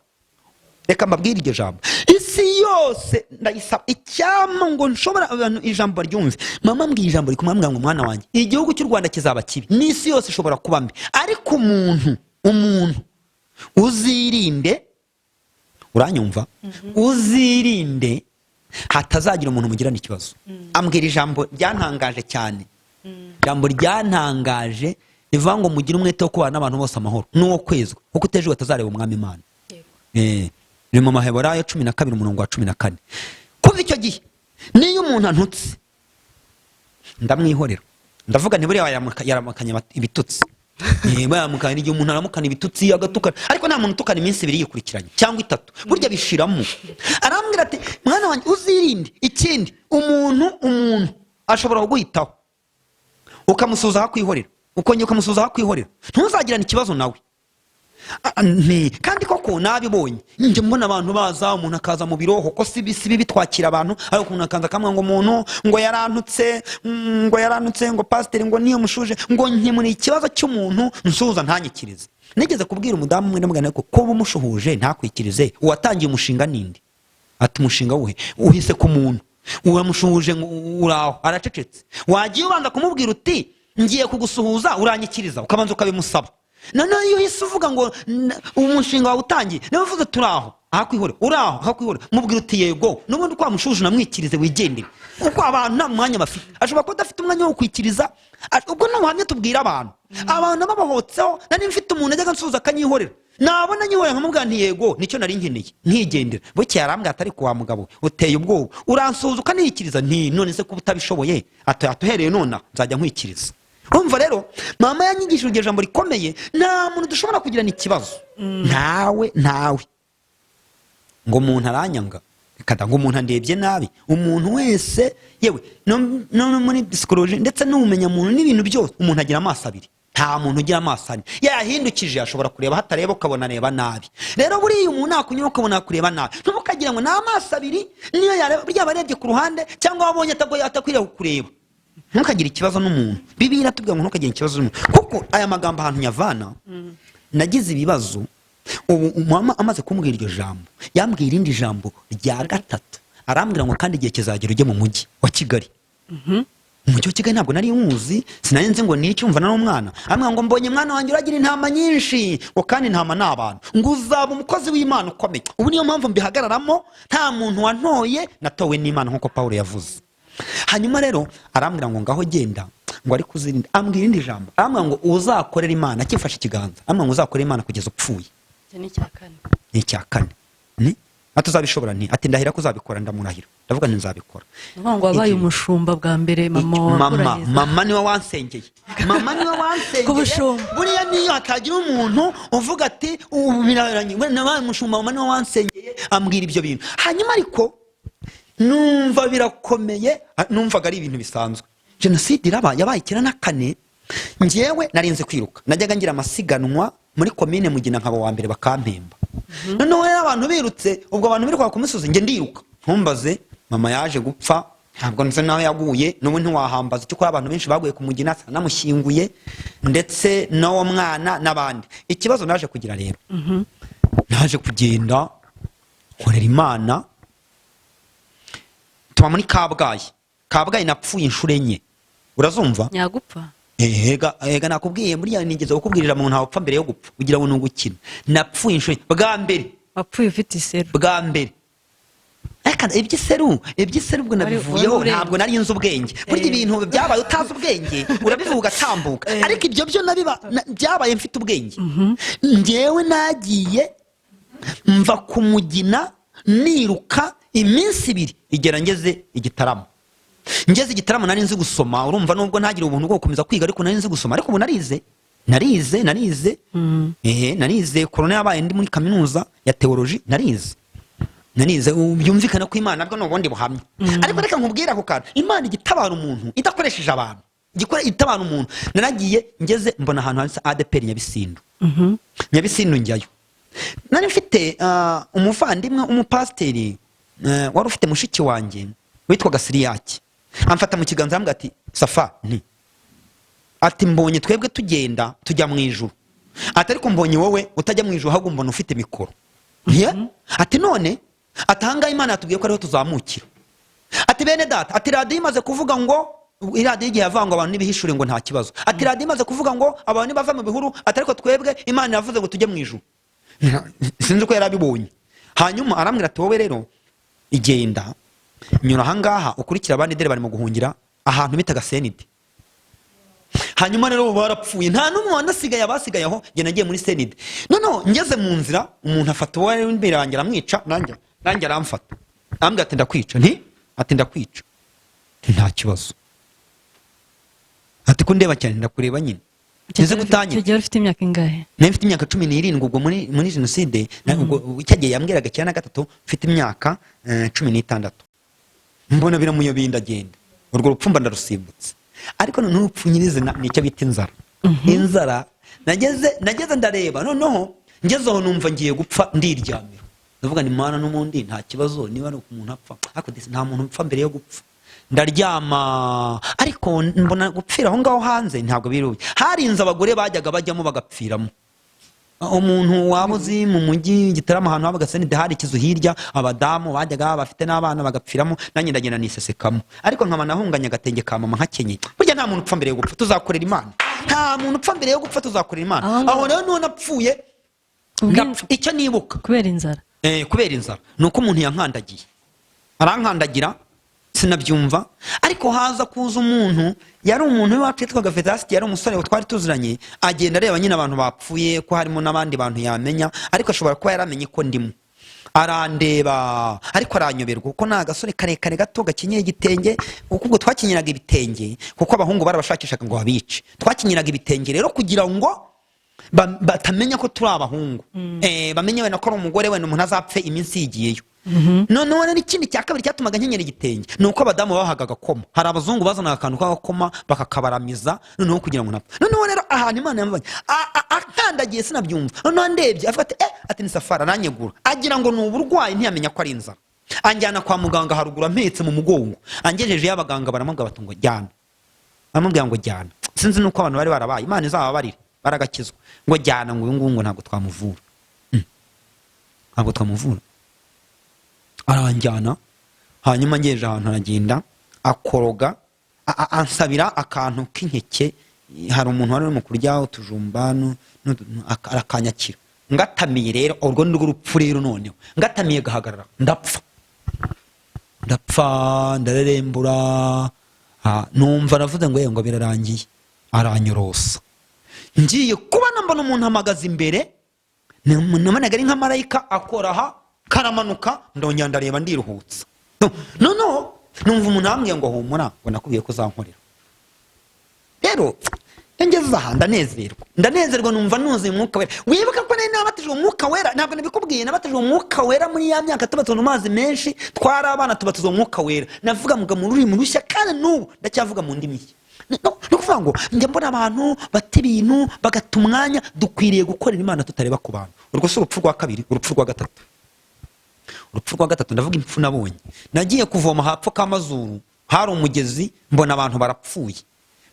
Reka mbabwire iryo jambo. Isi yose ndayisaba icyama ngo nshobora abantu ijambo baryumve. Mama ambwiye ijambo rikomeye ngo mwana wanjye, igihugu cy'u Rwanda kizaba kibi, n'isi yose ishobora kuba mbi, ariko umuntu uzirinde, uranyumva, uzirinde hatazagira umuntu mugirana ikibazo. Ambwira ijambo ryantangaje cyane, ijambo ryantangaje rivuga ngo mugire umwete wo kubana n'abantu bose amahoro n'uwo kwezwa, kuko uteje batazareba umwami Imana. Ni mu Maheburayo 12:14. Kuva icyo gihe niyo umuntu antutse ndamwihorera, ndavuga nti buriya yaramakanya ibitutsi. Bayamukana igihe umuntu aramukana ibitutsi agatukana, ariko nta muntu utukana iminsi 2 yikurikiranye cyangwa 3, burya bishiramo. Arambwira ati mwana wanjye uzirinde. Ikindi umuntu ashobora kuguhitaho ukamusuza hakwihorera, ukongera ukamusuza hakwihorera, ntuzagirana ikibazo nawe. Kandi koko nabibonye nje mbona abantu baza, umuntu akaza mu biroho ko si bibi twakira abantu, ariko umuntu akanza kamwe ngo umuntu ngo yarantutse ngo pastor ngo niyo mushuje ngo nkemura ikibazo cy'umuntu nsuza ntanyikirize. Nigeze kubwira umudamu umwe ndamugana ko bumushuhuje ntakwikirize, uwatangiye umushinga ninde? Ati umushinga wuhe? Uhise ku muntu uramushuhuje ngo uraho aracecetse. Wagiye ubanza kumubwira uti ngiye kugusuhuza uranyikiriza, ukabanza ukabimusaba. None iyo hise uvuga ngo umushinga wawe utangiye, niba uvuze turaho hakwihore, uraho hakwihore, mubwira uti yego, n'ubundi kwa mushuje namwikirize wigendere. Uko abantu nta mwanya bafite, ashobora kuba adafite umwanya wo kwikiriza. Ubwo n'ubuhamya tubwira abantu babahotseho. Nari mfite umuntu ajyaga nsuhuza akanyihorera, nabona nyihorera nkamubwira nti yego nicyo nari nkeneye nkigendera. Buke yarambwira atari ku wa mugabo uteye ubwoba, uransuhuza ukaniyikiriza. Nti none se kuba utabishoboye atuhereye nona nzajya nkwikiriza. Urumva rero mama yanyigishije iryo jambo rikomeye, nta muntu dushobora kugirana ikibazo ntawe ngo umuntu aranyanga, kada ngo umuntu andebye nabi. Umuntu wese yewe no muri psychology ndetse n'umenya muntu n'ibintu byose, umuntu agira amaso abiri. Nta muntu ugira amaso ane, yahindukije ashobora kureba hatareba ukabona areba nabi. Rero buriya umuntu akunyura ukabona kureba nabi, ntukagira ngo na amaso abiri niyo yareba barebye ku ruhande cyangwa wabonye atakwiriye kukureba. Ntukagire ikibazo n'umuntu. Bibiliya iratubwira ngo ntukagire ikibazo n'umuntu, kuko aya magambo ahantu nyavana nagize ibibazo. Ubu mama amaze kumbwira iryo jambo, yambwira irindi jambo rya gatatu, arambwira ngo kandi igihe kizagera ujye mu mujyi wa Kigali. Umujyi wa Kigali ntabwo nari nkuzi, sinayenze ngo nicyumva na n'umwana. Ambwira ngo mbonye mwana wanjye uragira intama nyinshi, ngo kandi intama n'abantu, ngo uzaba umukozi w'Imana ukomeye. Ubu niyo mpamvu mbihagararamo, nta muntu wantoye, natowe n'Imana nkuko Paulo yavuze. Hanyuma rero arambwira ngo ngaho genda, ngo ari kuzirinda. Ambwira irindi jambo, arambwira ngo uzakorera Imana, akifashe ikiganza, ambwira ngo uzakorera Imana kugeza upfuye. Ni icyakane. Ni icyakane. Atuzabishobora nti ati ndahira kuzabikora, ndamurahira. Ndavuga nti nzabikora. Ngo wabaye umushumba bwa mbere mama niwe wansengeye. Mama niwe wansengeye. Buriya niyo hatagira umuntu uvuga ati ubiraranye, nabaye umushumba, mama niwe wansengeye ambwira ibyo bintu. Hanyuma ariko numva birakomeye, numvaga ari ibintu bisanzwe. Jenoside yabaye 94, njyewe narinze kwiruka, najyaga ngira amasiganwa muri komine Mugina nkaba wa mbere bakampemba. Noneho abantu birutse, ubwo abantu biruka ku musozi nge ndiruka. Ntumbaze mama yaje gupfa, ntabwo nzi naho yaguye, n'ubu ntiwahambaza cyo ko abantu benshi baguye ku Mugina namushyinguye, ndetse n'uwo mwana n'abandi. Ikibazo naje kugira rero, naje kugenda korera Imana. Tuma muri Kabgayi napfuye inshuro enye. Urazumva? Nyagupfa. Ega nakubwiye muri nigeze kukubwirira umuntu upfa mbere yo gupfa ugira ngo nungukina. Napfuye inshuro bwa mbere. Wapfuye ufite iseru. Bwa mbere. Eka ibyiseru ubwo nabivuyeho, ntabwo nari nzi ubwenge. Burya ibintu byabaye utazi ubwenge urabivuga tambuka, ariko ibyo byo byabaye mfite ubwenge. Ngewe nagiye mva ku Mugina niruka iminsi 2 igera ngeze igitaramo nari nzi gusoma, urumva nubwo ntagira ubuntu bwo gukomeza kwiga ariko nari nzi gusoma, ariko ubu narize korona yabaye ndi muri kaminuza ya teoloji, narize byumvikana ko Imana bwo n'ubundi buhamye. Ariko reka nkubwira ako kantu, Imana igitabara umuntu idakoresheje abantu, itabara umuntu. Naragiye ngeze mbona ahantu handitse ADPR Nyabisindu. Nyabisindu njyayo, nari mfite umuvandimwe umupasiteri wari ufite mushiki wanjye witwaga Siriyaki, amfata mu kiganza ambwira ati Safa ati mbonye twebwe tugenda tujya mu ijuru, ati ariko mbonye wowe utajya mu ijuru ahubwo mbona ufite mikoro. Ati none atanga Imana yatubwiye ko ariho tuzamukira. Ati bene data, ati radio imaze kuvuga ngo iradiyo igihe yavanga abantu nibihishure ngo nta kibazo. Ati radio imaze kuvuga ngo abantu bava mu bihuru, ati ariko twebwe Imana yavuze ngo tujye mu ijuru. Sinzi ko yarabibonye. Hanyuma arambwira ati wowe rero igenda nyura ahangaha ukurikira abandi dere barimo guhungira ahantu bitaga Senide. Hanyuma rero barapfuye, nta numwe wanasigaye, abasigaye aho nge nagiye muri Senide. No ngeze mu nzira umuntu afata uwo imbere yanjye aramwica, nanjye aramfata ambwira ati ndakwica. Ati ndakwica. Nta kibazo. Ati kundeba cyane ndakureba nyine. Ngize gutanye. Cyo ufite imyaka ingahe? Nari mfite imyaka 17 ubwo muri jenoside, ubwo cyagiye yambwiraga cyane gatatu mfite imyaka 16. Mbona biramuyobinda ndagenda. Urwo rupfumba ndarusimbutse. Ariko none upfunyirize nicyo bita inzara. Inzara nageze ndareba, noneho ngeze aho numva ngiye gupfa ndiryamira. Ndavuga ni Mana n'umundi nta kibazo, niba ari umuntu apfa, ariko nta muntu upfa mbere yo gupfa. Ndaryama, ariko mbona gupfira aho ngaho hanze ntabwo biruye. Harinze abagore bajyaga bajyamo bagapfiramo. Umuntu wabuzi mu mujyi Gitarama ahantu habaga Senide hari ikizu hirya, abadamu bajyaga bafite n'abana bagapfiramo, nanjye ndagenda nisesekamo. Ariko nkaba nahunganya agatenge ka mama nkakenyeye. Burya nta muntu upfa mbere yo gupfa, tuzakorera Imana. Nta muntu upfa mbere yo gupfa, tuzakorera Imana. Aho rero none apfuye icyo nibuka kubera inzara. Kubera inzara nuko umuntu yankandagiye, arankandagira sinabyumva. Ariko haza kuza umuntu, yari umuntu wacu yitwaga Vedasti, yari umusore twari tuziranye, agenda areba nyine abantu bapfuye ko harimo n'abandi bantu yamenya, ariko ashobora kuba yaramenye ko ndimo. Arandeba ariko aranyoberwa kuko na gasore karekare gato gakenyeye igitenge, kuko ubwo twakinyiraga ibitenge kuko abahungu barabashakishaga ngo babice. Twakinyiraga ibitenge rero kugira ngo batamenya ko turi abahungu, bamenye wena ko ari umugore wena umuntu azapfe iminsi yigiyeyo. None n'ikindi cya kabiri cyatumaga nkenyera igitenge nuko abadamu bahaga agakoma. Hari abazungu bazanaga akantu k'agakoma bakakabaramiza, noneho kugira ngo napfe. Noneho rero ahantu Imana yamubanye akandagiye sinabyumva. Noneho ndebye avuga ati ni Safara aranyegura, agira ngo ni uburwayi, ntiyamenya ko ari inzara. Anjyana kwa muganga harugura mpetse mu mugongo, angejeje y'abaganga baramubwira bati ngo jyana. Baramubwira ngo jyana. Sinzi nuko abantu bari barabaye, Imana izababarire, baragakizwa. Ngo jyana ngo uyu ngo ntabwo twamuvura. Ntabwo twamuvura. Aranjyana, hanyuma ngejeje ahantu aragenda akoroga, ansabira akantu k'inkeke. Hari umuntu wari urimo kurya utujumba arakanyakira. Ngatamiye rero urwo ndi rupfu rero, noneho ngatamiye gahagarara ndapfa ndarerembura. Numva aravuze ngo birarangiye, aranyorosa. Ngiye kubana mbona umuntu amagaze imbere, namanaga ari nka marayika akoraha karamanuka, ndongera ndareba ndiruhutsa. Noneho numva umuntu ambwiye ngo humura, ngo nakubwiye ko uzankorera. Rero ngeze aha ndanezerwa numva nuzuye umwuka wera. Wibuka ko nari nabatijwe umwuka wera? Ntabwo nabikubwiye, nabatijwe umwuka wera muri ya myaka tubatizwa mu mazi menshi, twari abana tubatizwa umwuka wera. Navuga mu rurimi rushya kandi n'ubu ndacyavuga mu ndimi nshya. No kuvuga ngo njye mbona abantu bata ibintu bagata umwanya, dukwiriye gukorera Imana tutareba ku bantu. Urwo si urupfu rwa kabiri, urupfu rwa gatatu. Urupfu rwa gatatu ndavuga impfu nabonye. Nagiye kuvoma hapfo k'amazuru, hari umugezi, mbona abantu barapfuye,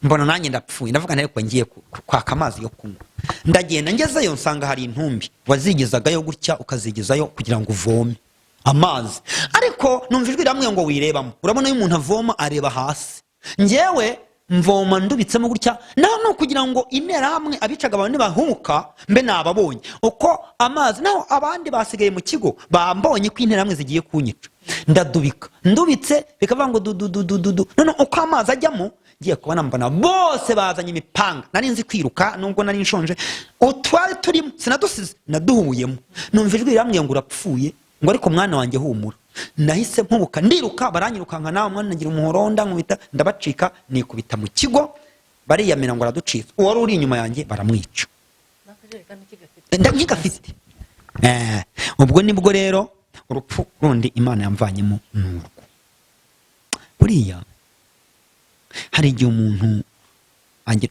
mbona nanjye ndapfuye. Ndavuga nari ko ngiye kwaka amazi yo kunywa. Ndagenda ngezeyo nsanga hari intumbi wazigezagayo gutya ukazigezayo kugira ngo uvome amazi. Ariko numva ijwi ramwe ngo wirebamo. Urabona iyo umuntu avoma areba hasi. Ngewe mvoma ndubitsemo gutya, naho kugira ngo intera hamwe abicaga abantu bahuka mbe nababonye uko amazi. Naho abandi basigaye mu kigo bambonye ko intera hamwe zigiye kunyica. Ndadubika, ndubitse bikavuga ngo du. None uko amazi ajyamo ngiye kubona mbona bose bazanye imipanga. Nari nzi kwiruka nubwo nari nshonje, utwari turimo sinadusize naduhuyemo. Numva ijwi ramwe ngo urapfuye, ngo ariko mwana wanjye humura, nahise nkubuka ndiruka baranyirukanka nawe mwana nagira umuhoronda nkubita ndabacika nikubita mu kigo bariyamira ngo araducitse uwari uri inyuma yanjye baramwica ndagifite ubwo nibwo rero urupfu rundi Imana yamvanyemo n'urwo buriya hari igihe umuntu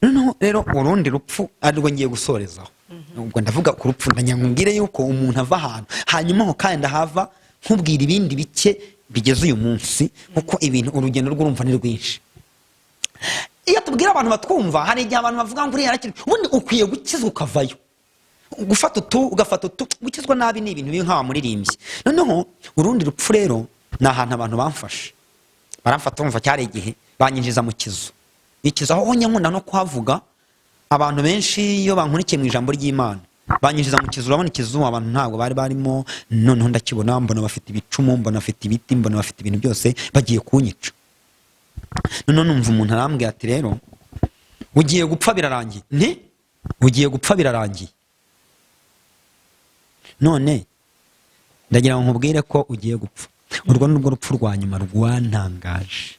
noneho rero urundi rupfu arirwo ngiye gusorezaho ubwo ndavuga ku rupfu ndanyangubwire yuko umuntu ava ahantu hanyuma ho kandi hava nkubwira ibindi bike bigeze uyu munsi kuko ibintu urugendo rw'urumva ni rwinshi. Iyo tubwira abantu batwumva hari igihe abantu bavuga ngo uriya arakiri ubundi ukwiye gukizwa ukavayo gufata ugafata gukizwa nabi ni ibintu biri nk'aba muririmbyi. Noneho urundi rupfu rero ni ahantu abantu bamfashe baramfata umva cyari igihe banyinjiza mu kizu ikizu aho nyankunda no kuhavuga abantu benshi iyo bankurikiye mu ijambo ry'Imana banyinjiza mu kizu urabona ikizu abantu ntabwo bari barimo noneho ndakibona mbona bafite ibicumu mbona bafite ibiti mbona bafite ibintu byose bagiye kunyica. Noneho numva umuntu arambwiye ati rero ugiye gupfa birarangiye ugiye gupfa birarangiye none ndagira ngo nkubwire ko ugiye gupfa. Urwo ni rwo rupfu rwa nyuma rwantangaje.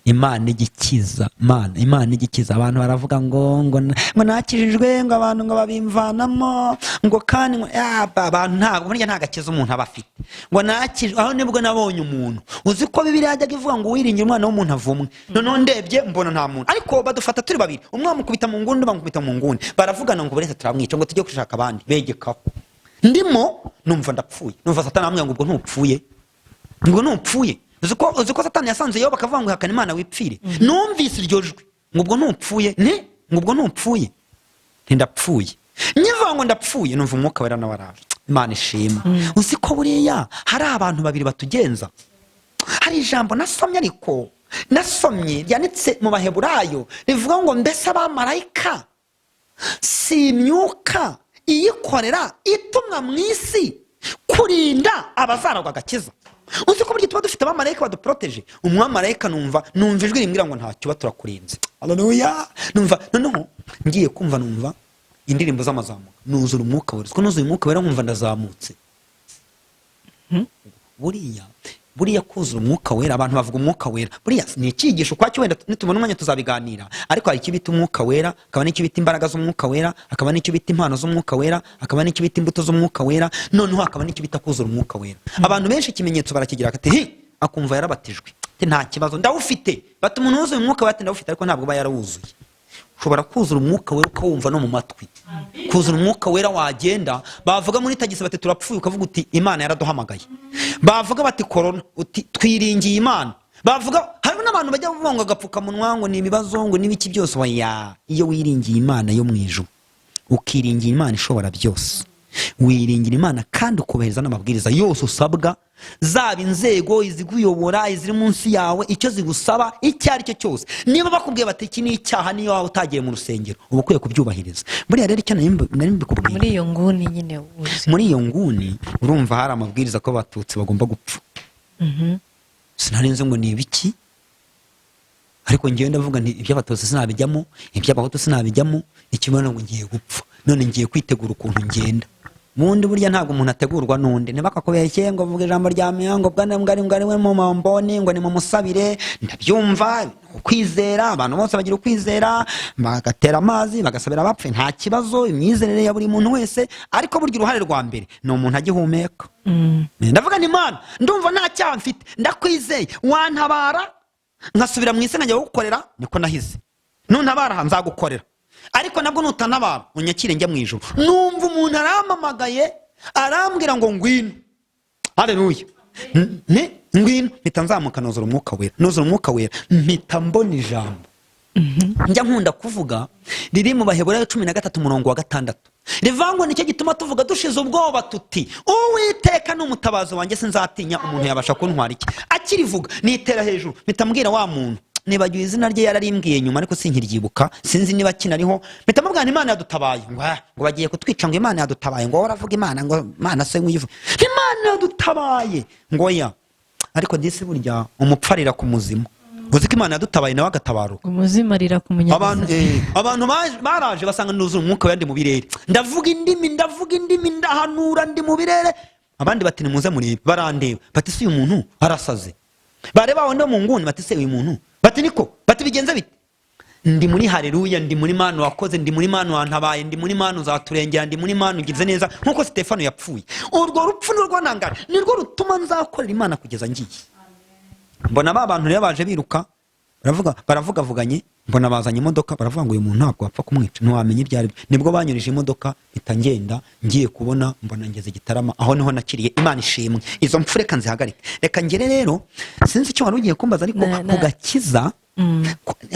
Imana igikiza Imana igikiza abantu baravuga ngo nakijijwe ngo abantu ngo babimvanamo ngo kandi ngo abantu ntabwo burya nta gakiza umuntu aba afite ngo nakijwe. Aho nibwo nabonye umuntu uzi ko Bibiliya yajyaga ivuga ngo wiringira umwana w'umuntu avumwe. Noneho ndebye mbona nta muntu ariko badufata turi babiri umwe amukubita mu nguni bamukubita mu nguni baravugana ngo buretse turamwica ngo tujye gushaka abandi begekaho ndimo numva ndapfuye numva Satani amwe ngo ubwo ntupfuye uzi ko Satani yasanze Yoba akavuga ngo hakana Imana wipfire. Numvise iryo jwi ngo ubwo ntupfuye ngo ubwo ntupfuye ndapfuye nyivuga ngo ndapfuye numva umwuka wera nawe araje. Imana ishima. Uzi ko buriya hari abantu babiri batugenza. Hari ijambo nasomye ryanditse mu Baheburayo rivuga ngo mbese abamarayika si imyuka iyikorera itumwa mu isi kurinda abazaragwa agakiza. Uzi ko burya tuba dufite abamarayika baduproteje. Umwamarayika numva ijwi rimbwira ngo ntacyo baturakurinze. Haleluya. Noneho ngiye kumva numva indirimbo z'amazamuka nuzura umwuka wera. Ko nuzuye umwuka wera nkumva ndazamutse. Buriya kuzura umwuka wera abantu bavuga umwuka wera buriya ni ikigisho kwa cywenda nitubona umwanya tuzabiganira ariko hari ikibita umwuka wera akaba n'icyo bita imbaraga z'umwuka wera akaba n'icyo bita impano z'umwuka wera akaba n'icyo bita imbuto z'umwuka wera noneho akaba n'icyo bita kuzura umwuka wera. Abantu benshi ikimenyetso barakigira ati akumva yarabatijwe nta kibazo ndawufite bati umuntu wuzuye umwuka wera ndawufite ariko ntabwo ba yarawuzuye. Ushobora kuzura umwuka wera ukawumva no mu matwi. Kuzura umwuka wera wagenda bavuga muri tagisi bati turapfuye ukavuga uti Imana yaraduhamagaye. Bavuga bati corona uti twiringiye Imana. Bavuga hari n'abantu bajya bavunga agapfukamunwa ngo ni ibibazo ngo n'ibiki byose iyo wiringiye Imana yo mu ijuru ukiringiye Imana ishobora byose wiringira Imana kandi ukubahiriza n'amabwiriza yose usabwa zaba inzego iziguyobora iziri munsi yawe icyo zigusaba icyo ari cyo cyose. Niba bakubwiye bati iki ni icyaha niyo wawe utagiye mu rusengero uba ukwiye kubyubahiriza. Buriya rero icyo nari mbikubwiye muri iyo nguni nyine muri iyo nguni urumva hari amabwiriza ko abatutsi bagomba gupfa. Sinarinze ngo ni ibiki ariko ngiye ndavuga nti iby'abatutsi sinabijyamo iby'abahutu sinabijyamo ikibona ngo ngiye gupfa none ngiye kwitegura ukuntu ngenda. Mundi burya ntabwo umuntu ategurwa nundi ntibakakubeshye ngo vuga ijambo rya Miyango bwana we mu mamboni ngo ni mu musabire ndabyumva ukwizera abantu bose bagira ukwizera bagatera amazi bagasabira abapfe nta kibazo imyizerere ya buri muntu wese ariko burya uruhare rwa mbere ni umuntu agihumeka. Ndavuga ni Imana ndumva nta cyaha mfite ndakwizeye wantabara nkasubira mu isi nkajya gukorera niko nahize nuntabara nzagukorera ariko nabwo nutanabara unyakire njya mu ijuru. Numva umuntu arampamagaye arambwira ngo ngwino. Haleluya. Ngwino mpita nzamuka nuzura umwuka wera mpita mbona ijambo njya nkunda kuvuga riri mu Baheburayo 13:6 rivango nicyo gituma tuvuga dushize ubwoba tuti Uwiteka n'umutabazi wanjye sinzatinya umuntu yabasha kuntwara iki. Akirivuga nitera hejuru mpita mbwira wa muntu nibagiwe izina rye yararimbwiye nyuma ariko sinkiryibuka sinzi niba kinariho mpita mubwira Imana yadutabaye ngo bagiye kutwica ngo Imana yadutabaye ngo waravuga Imana ngo Imana se nk'ivu Imana yadutabaye ngo ya ariko disi burya umupfarira ku muzima uzi ko Imana yadutabaye nawe agatabaruka umuzimarira ku munyaga. Abantu baraje basanga nuzura umwuka wera ndi mu birere ndavuga indimi ndahanura ndi mu birere abandi bati nimuze murebe, barandeba bati si uyu muntu arasaze, bareba wundi mu nguni bati se uyu muntu, bati niko, bati bigenze bite, ndi muri haleluya, ndi muri Mana wakoze, ndi muri Mana wantabaye, ndi muri Mana uzaturengera, ndi muri Mana ugize neza, nkuko Stefano yapfuye. Urwo rupfu nirwo nangara, nirwo rutuma nzakorera Imana kugeza ngiye. Mbona ba bantu rero baje biruka, baravuganye, mbona bazanye imodoka, baravuga ngo uyu muntu ntabwo wapfa kumwica, ntiwamenye ibyo ari byo. Nibwo banyurije imodoka itangenda, ngiye kubona mbona ngeze Gitarama, aho niho nakiriye. Imana ishimwe. Izo mpfu reka nzihagarike. Reka ngere rero, sinzi icyo wari ugiye kumbaza, ariko kugakiza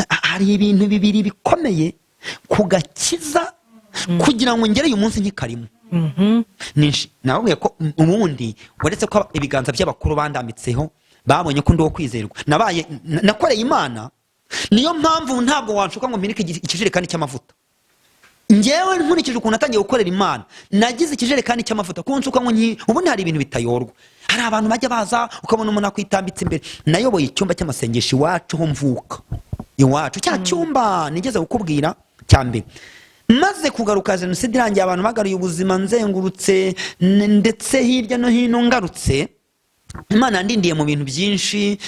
hari ibintu bibiri bikomeye kugakiza kugira ngo ngere uyu munsi nkikarimo. Nababwiye ko ubundi uretse ko ibiganza by'abakuru bandamitseho babonye ko ndi wo kwizerwa, nakoreye Imana. Niyo mpamvu ntabwo wanshuka ngo mpinike ikijerekani cy'amavuta. Ngewe nkurikije ukuntu natangiye gukorera Imana, nagize ikijerekani cy'amavuta kunshuka ngo ubundi hari ibintu bitayorwa. Hari abantu bajya baza ukabona umuntu akwitambitse imbere. Nayoboye icyumba cy'amasengesho iwacu ho mvuka, iwacu cya cyumba nigeze kukubwira cyambe. Maze kugaruka jenoside irangiye, abantu bagaruye ubuzima, nzengurutse ndetse hirya no hino ngarutse, Imana yandindiye mu bintu byinshi.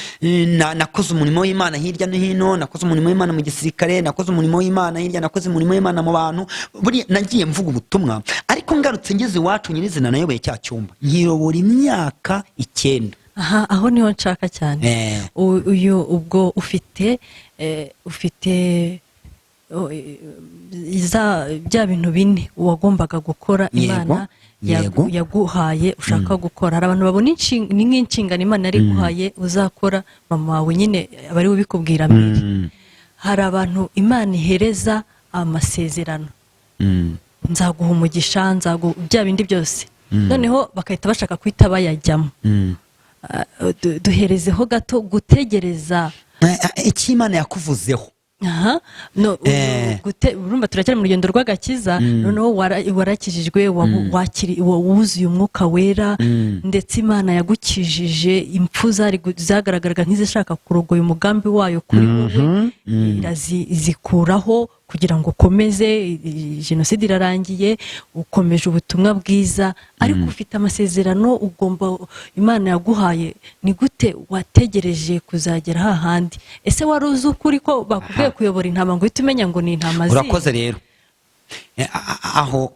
Nakoze umurimo w'Imana hirya no hino, nakoze umurimo w'Imana mu gisirikare, nakoze umurimo w'Imana hirya, nakoze umurimo w'Imana mu bantu. Buri nagiye mvuga ubutumwa, ariko ngarutse ngeze iwacu nyirizina nayoboye cya cyumba, nkiyobora imyaka 9. Aho niho nshaka cyane. Uyu ubwo ufite bya bintu bine wagombaga gukora Imana yaguhaye ushaka gukora. Hari abantu babona ni nk'inshingano Imana yari guhaye uzakora, mama wawe nyine abari bubikubwira mbere. Hari abantu Imana ihereza amasezerano, nzaguha umugisha, bya bindi byose, noneho bakahita bashaka kwita bayajyamo. Duherezeho gato gutegereza icyo Imana yakuvuzeho. Urumva turacyari mu rugendo rw'agakiza, noneho warakijijwe, wuzuye umwuka wera, ndetse Imana yagukijije impfu zagaragaraga nk'izishaka kurogoya umugambi wayo kuri wowe, irazikuraho kugira ngo ukomeze. Jenoside irarangiye, ukomeje ubutumwa bwiza, ariko ufite amasezerano ugomba Imana yaguhaye. Ni gute wategereje kuzagera hahandi? Ese wari uzi ukuri ko bakubwiye kuyobora intama ngo uhite umenya ngo ni intama zihe? Urakoze rero. Aho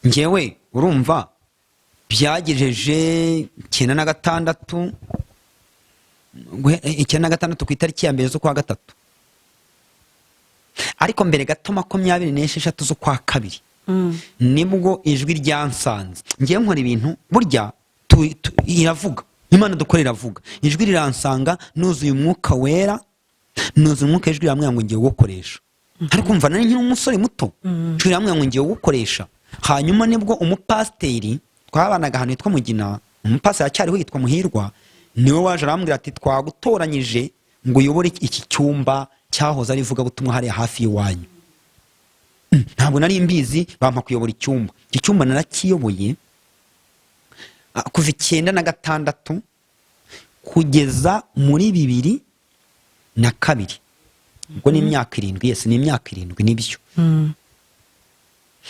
ngewe urumva byagejeje 96 ku itariki ya 1 z'ukwa 3, ariko mbere gato 26 z'ukwa 2 nibwo ijwi ryansanze. Ngiye nkora ibintu burya iravuga, Imana dukorera iravuga. Ijwi riransanga, nuzuye umwuka wera, nuzuye umwuka, ijwi riramubwira ngo ngiye gukoresha. Ariko umva nari nkiri umusore muto, ijwi riramubwira ngo ngiye gukoresha. Hanyuma nibwo umupasiteri twabanaga ahantu yitwa Mugina, umupasiteri acyariho yitwa Muhirwa, niwe waje arambwira ati twagutoranyije ngo uyobore iki cyumba cyahoze ari ivuga butumwa hariya hafi y'iwanyu. Ntabwo nari mbizi, bampa kuyobora icyumba. Iki cyumba narakiyoboye kuva 96 kugeza muri 2002. Ubwo ni imyaka 7. Yes, ni imyaka 7 nibyo.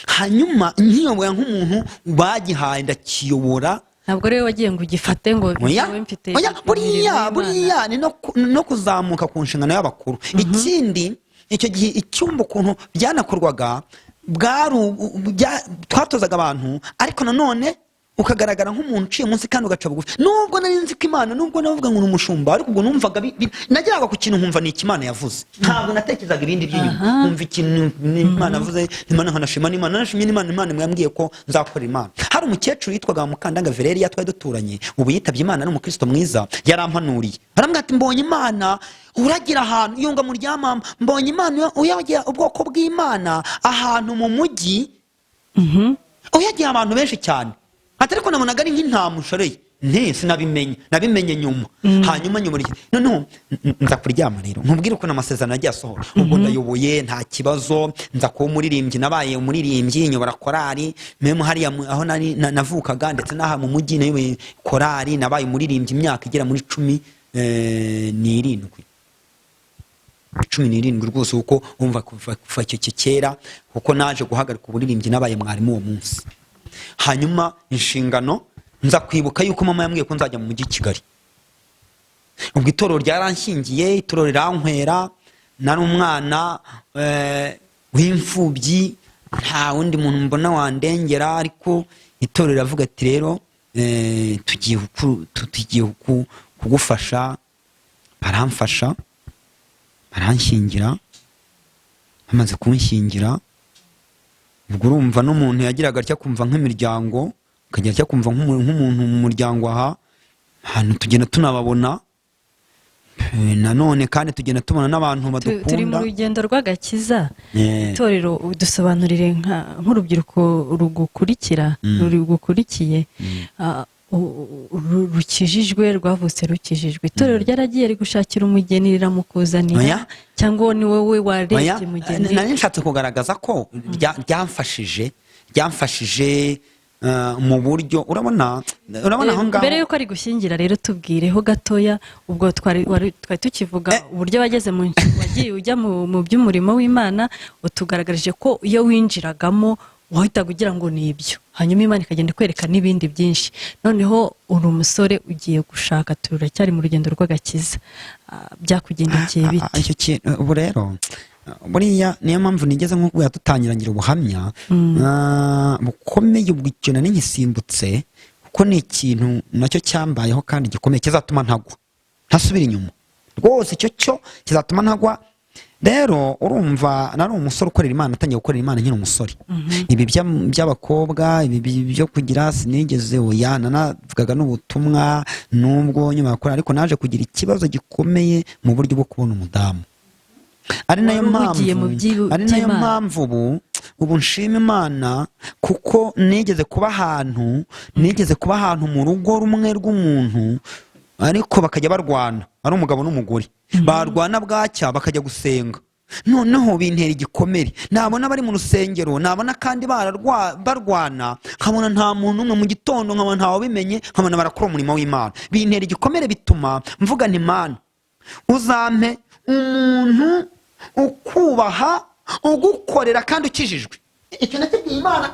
Hanyuma nkiyoboye nk'umuntu bagihaye ndakiyobora. Ntabwo rero wagiye ngo ugifate ngo nawe mfite. Buriya ni no kuzamuka ku nshingano y'abakuru. Ikindi icyo gihe icyumba ukuntu byanakorwaga twatozaga abantu, ariko nanone ukagaragara nk'umuntu uciye munsi kandi ugaca bugufi. Nubwo nari nzi ko Imana, nubwo navuga ngo umushumba, ariko ubwo numvaga nageraga ku kintu nkumva ni Imana yavuze. Ntabwo natekerezaga ibindi by'inyuma. Numva ikintu Imana yavuze, Imana nkanashima n'Imana, nashimye n'Imana. Imana mwambwiye ko nzakora Imana. Hari umukecuru yitwaga Mukandanga Valeria, twari duturanye, ubu yitabye Imana, ari umukristo mwiza, yarampanuriye. Arambwira ati mbonye Imana uragira ahantu yunga mu ryamama, mbonye Imana uyagira ubwoko bw'Imana ahantu mu mujyi, uyagira abantu benshi cyane. Atariko nabonaga ari nk'intamushoreye. Nabimenye nyuma. Hanyuma nyuma noneho nza kuryama rero, nkubwire uko amasezerano agiye asohora. Ubwo ndayoboye nta kibazo, nza kuba umuririmbyi, nabaye umuririmbyi, nyobora korali, memo hariya aho navukaga, ndetse n'aha mu mujyi nayoboye korali, nabaye umuririmbyi imyaka igera muri 17 rwose, uko umva kuva icyo kera, kuko naje guhagarika uburirimbyi nabaye mwarimu uwo munsi. Hanyuma inshingano nza kwibuka yuko mama yambwiye ko nzajya mu mujyi wa Kigali. Ubwo itorero ryaranshingiye, itorero rirankwera, nari umwana w'imfubyi, nta wundi muntu mbona wandengera, ariko itorero riravuga ati rero tugiye kugufasha. Baramfasha, baranshingira. Bamaze kunshingira, ubwo urumva n'umuntu yagiraga atya kumva nk'imiryango, akagira atya kumva nk'umuntu mu muryango aha, ahantu tugenda tunababona. Nanone kandi tugenda tubona n'abantu badukunda. Turi mu rugendo rw'agakiza. Itorero dusobanurire nk'urubyiruko rugukurikiye, rukijijwe, rwavutse rukijijwe. Itorero ryaragiye rigushakira umugeni riramukuzanira, cyangwa ni wowe warebye umugeni? Nari nshatse kugaragaza ko ryamfashije mu buryo urabona aho ngaho. Mbere yuko ari gushyingira rero tubwireho gatoya, ubwo twari tukivuga uburyo wageze wagiye ujya mu by'umurimo w'Imana, utugaragarije ko iyo winjiragamo wahitaga ugira ngo ni ibyo, hanyuma Imana ikagenda ikwereka n'ibindi byinshi. Noneho uri umusore ugiye gushaka, turacyari mu rugendo rw'agakiza, byakugendekeye bite? Ubu rero buriya niyo mpamvu nigeze nko kuba dutangirangira ubuhamya bukomeye. Ubwo icyo nari nkisimbutse, kuko ni ikintu nacyo cyambayeho kandi gikomeye, kizatuma ntagwa ntasubira inyuma rwose. Icyo cyo kizatuma ntagwa. Rero urumva nari umusore ukorera Imana, atangiye gukorera Imana nkiri umusore. Ibi by'abakobwa, ibi byo kugira sinigeze, oya, nanavugaga n'ubutumwa nubwo nyuma yakora, ariko naje kugira ikibazo gikomeye mu buryo bwo kubona umudamu. Ari nayo mpamvu ubu nshima Imana, kuko nigeze kuba ahantu mu rugo rumwe rw'umuntu, ariko bakajya barwana, ari umugabo n'umugore, barwana bwacya bakajya gusenga. Noneho bintera igikomere, nabona bari mu rusengero, nabona kandi barwana, nkabona nta muntu umwe, mu gitondo nkabona ntawe bimenye, nkabona barakora umurimo w'Imana. Bintera igikomere, bituma mvuga nti Mana, uzampe umuntu ukubaha, ugukorera kandi ukijijwe. Icyo nakibwiye Imana,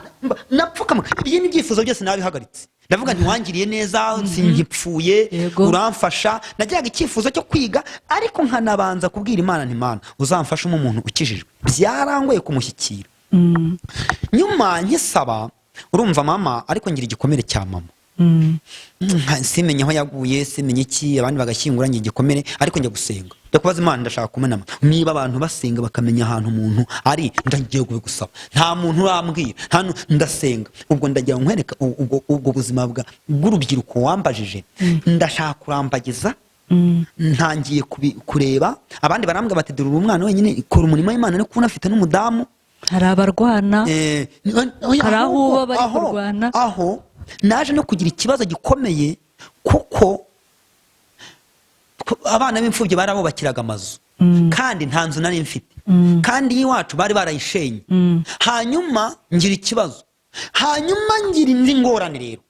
napfukama. Ibyo ni ibyifuzo byose nabihagaritse, ndavuga nti wangiriye neza, sinkipfuye, uramfasha. Najyaga icyifuzo cyo kwiga, ariko nkanabanza kubwira Imana nti Mana, uzamfashe umuntu ukijijwe. Byarangoye kumushyikira. Nyuma nkisaba, urumva mama, ariko ngira igikomere cya mama. Simenye aho yaguye, simenye iki, abandi bagashyingura ngiye igikomere, ariko njya gusenga. Ndakubaza Imana, ndashaka kumena niba abantu basenga bakamenya ahantu umuntu ari, ndagiye kubigusaba. Nta muntu urambwira, ndasenga. Ubwo ndagira nkwereka ubwo buzima bw'urubyiruko wambajije, ndashaka kurambagiza. Ntangiye kureba abandi barambwira bati dore umwana wenyine ikora umurimo w'Imana, ariko unafite n'umudamu. Hari abarwana, hari aho uba bari kurwana. Aho naje no kugira ikibazo gikomeye, kuko abana b'imfubyi barabubakiraga amazu, kandi nta nzu nari mfite, kandi iwacu bari barayishenye. Hanyuma ngira ikibazo, hanyuma ngira indi ngorane. Rero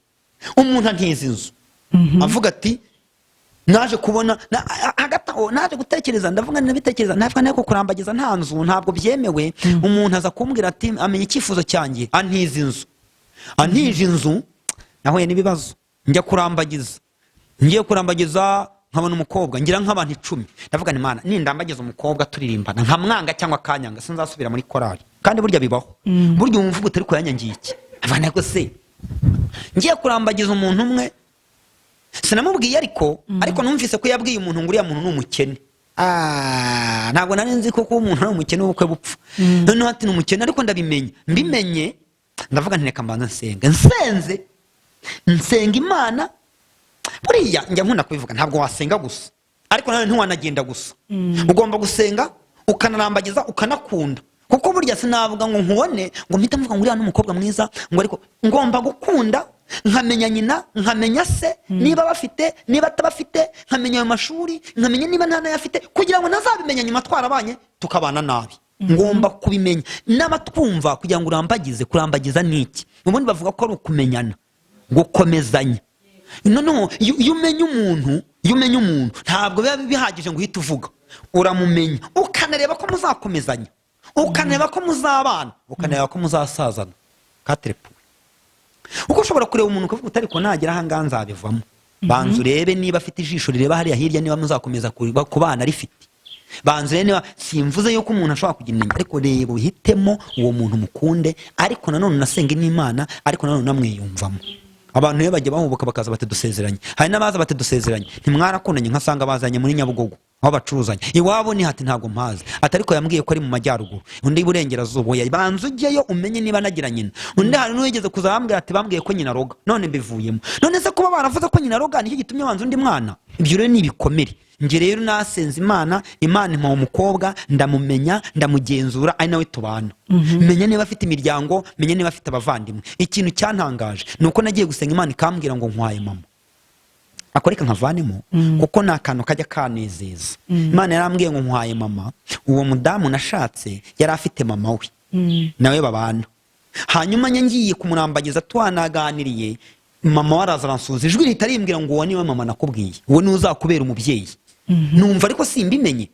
umuntu antiza inzu, avuga ati naje kubona hagati aho naje gutekereza, ndavuga nabitekereza, ndavuga nako kurambagiza nta nzu ntabwo byemewe. Umuntu aza kumbwira ati amenye icyifuzo cyanjye, antiza inzu. Antije inzu, nahuye n'ibibazo. Njya kurambagiza, ngiye kurambagiza, nkabona umukobwa ngira nk'abantu 10. Ndavuga nti Mana, nindambagiza umukobwa turirimbana, nkamwanga cyangwa kanyanga, sinzasubira muri korali. Kandi burya bibaho, burya umvuga utari ko yanyangiye iki. Avana ko se ngiye kurambagiza umuntu umwe, sinamubwiye, ariko numvise ko yabwiye umuntu ngo uriya muntu ni umukene. Ntabwo nari nzi ko umuntu ari umukene w'ubukwe bupfa. Noneho ati ni umukene, ariko mbimenye, ndavuga nti reka mbanza nsenga Imana. Buriya njya nkunda kubivuga, ntabwo wasenga gusa, ariko nawe ntiwanagenda gusa. Ugomba gusenga, ukanarambagiza, ukanakunda. Kuko burya sinavuga ngo nkubone ngo mpita mvuga ngo uriya n'umukobwa mwiza, ngo ariko ngomba gukunda, nkamenya nyina, nkamenya se, niba bafite, niba atabafite, nkamenya ayo mashuri, nkamenya niba nta nayafite, kugira ngo nazabimenya nyuma twarabanye tukabana nabi. Ngomba kubimenya. N'abatwumva kugira ngo kurambagiza niki, ubundi bavuga ko ari ukumenyana, gukomezanya. Noneho iyo umenya umuntu ntabwo biba bihagije ngo uhite uvuga. Uramumenya, ukanareba ko muzakomezanya, ukanareba ko muzabana, ukanareba ko muzasazana. Katrepu uko ushobora kureba umuntu ukavuga utari ko nagera aha ngaha nzabivamo. Banza urebe niba afite ijisho rireba hariya hirya, niba muzakomeza kubana rifite. Banza urebe niba, simvuze yuko umuntu ashobora kugira inenge, ariko reba uhitemo uwo muntu mukunde, ariko nanone unasenge n'Imana, ariko nanone namwiyumvamo. Abantu iyo bajya bahubuka bakaza batedusezeranye, hari n'abaza batedusezeranye ntimwarakundanye, nkasanga bazanye muri Nyabugogo aho bacuruzanya, iwabo ni hati ntago mpazi, atariko yambwiye ko ari mu majyaruguru, undi iburengerazuba. Oya, banza ujyeyo umenye niba nagira nyina. Undi hari n'uwigeze kuza bambwira ati bambwiye ko nyina roga, none mbivuyemo. None se kuba baravuze ko nyina roga nicyo gitumye wanza undi mwana? Ibyo rero ni ibikomere. Nge rero nasenze Imana impa umukobwa, ndamumenya, ndamugenzura, ari nawe tubana. Menya niba afite imiryango, menya niba afite abavandimwe. Ikintu cyantangaje nuko nagiye gusenga Imana ikambwira ngo nkwaye mama. Akoreka nkavanemo kuko nakantu kajya kanezeza. Imana yarambwiye ngo nkwaye mama. Uwo mudamu nashatse yari afite mama we, nawe babana. Hanyuma ngiye kumurambagiza, twanaganiriye, mama waraza aransubiza, ijwi rihita rimbwira ngo uwo niwe mama nakubwiye, uwo ni uzakubera umubyeyi. Numva ariko simbimenye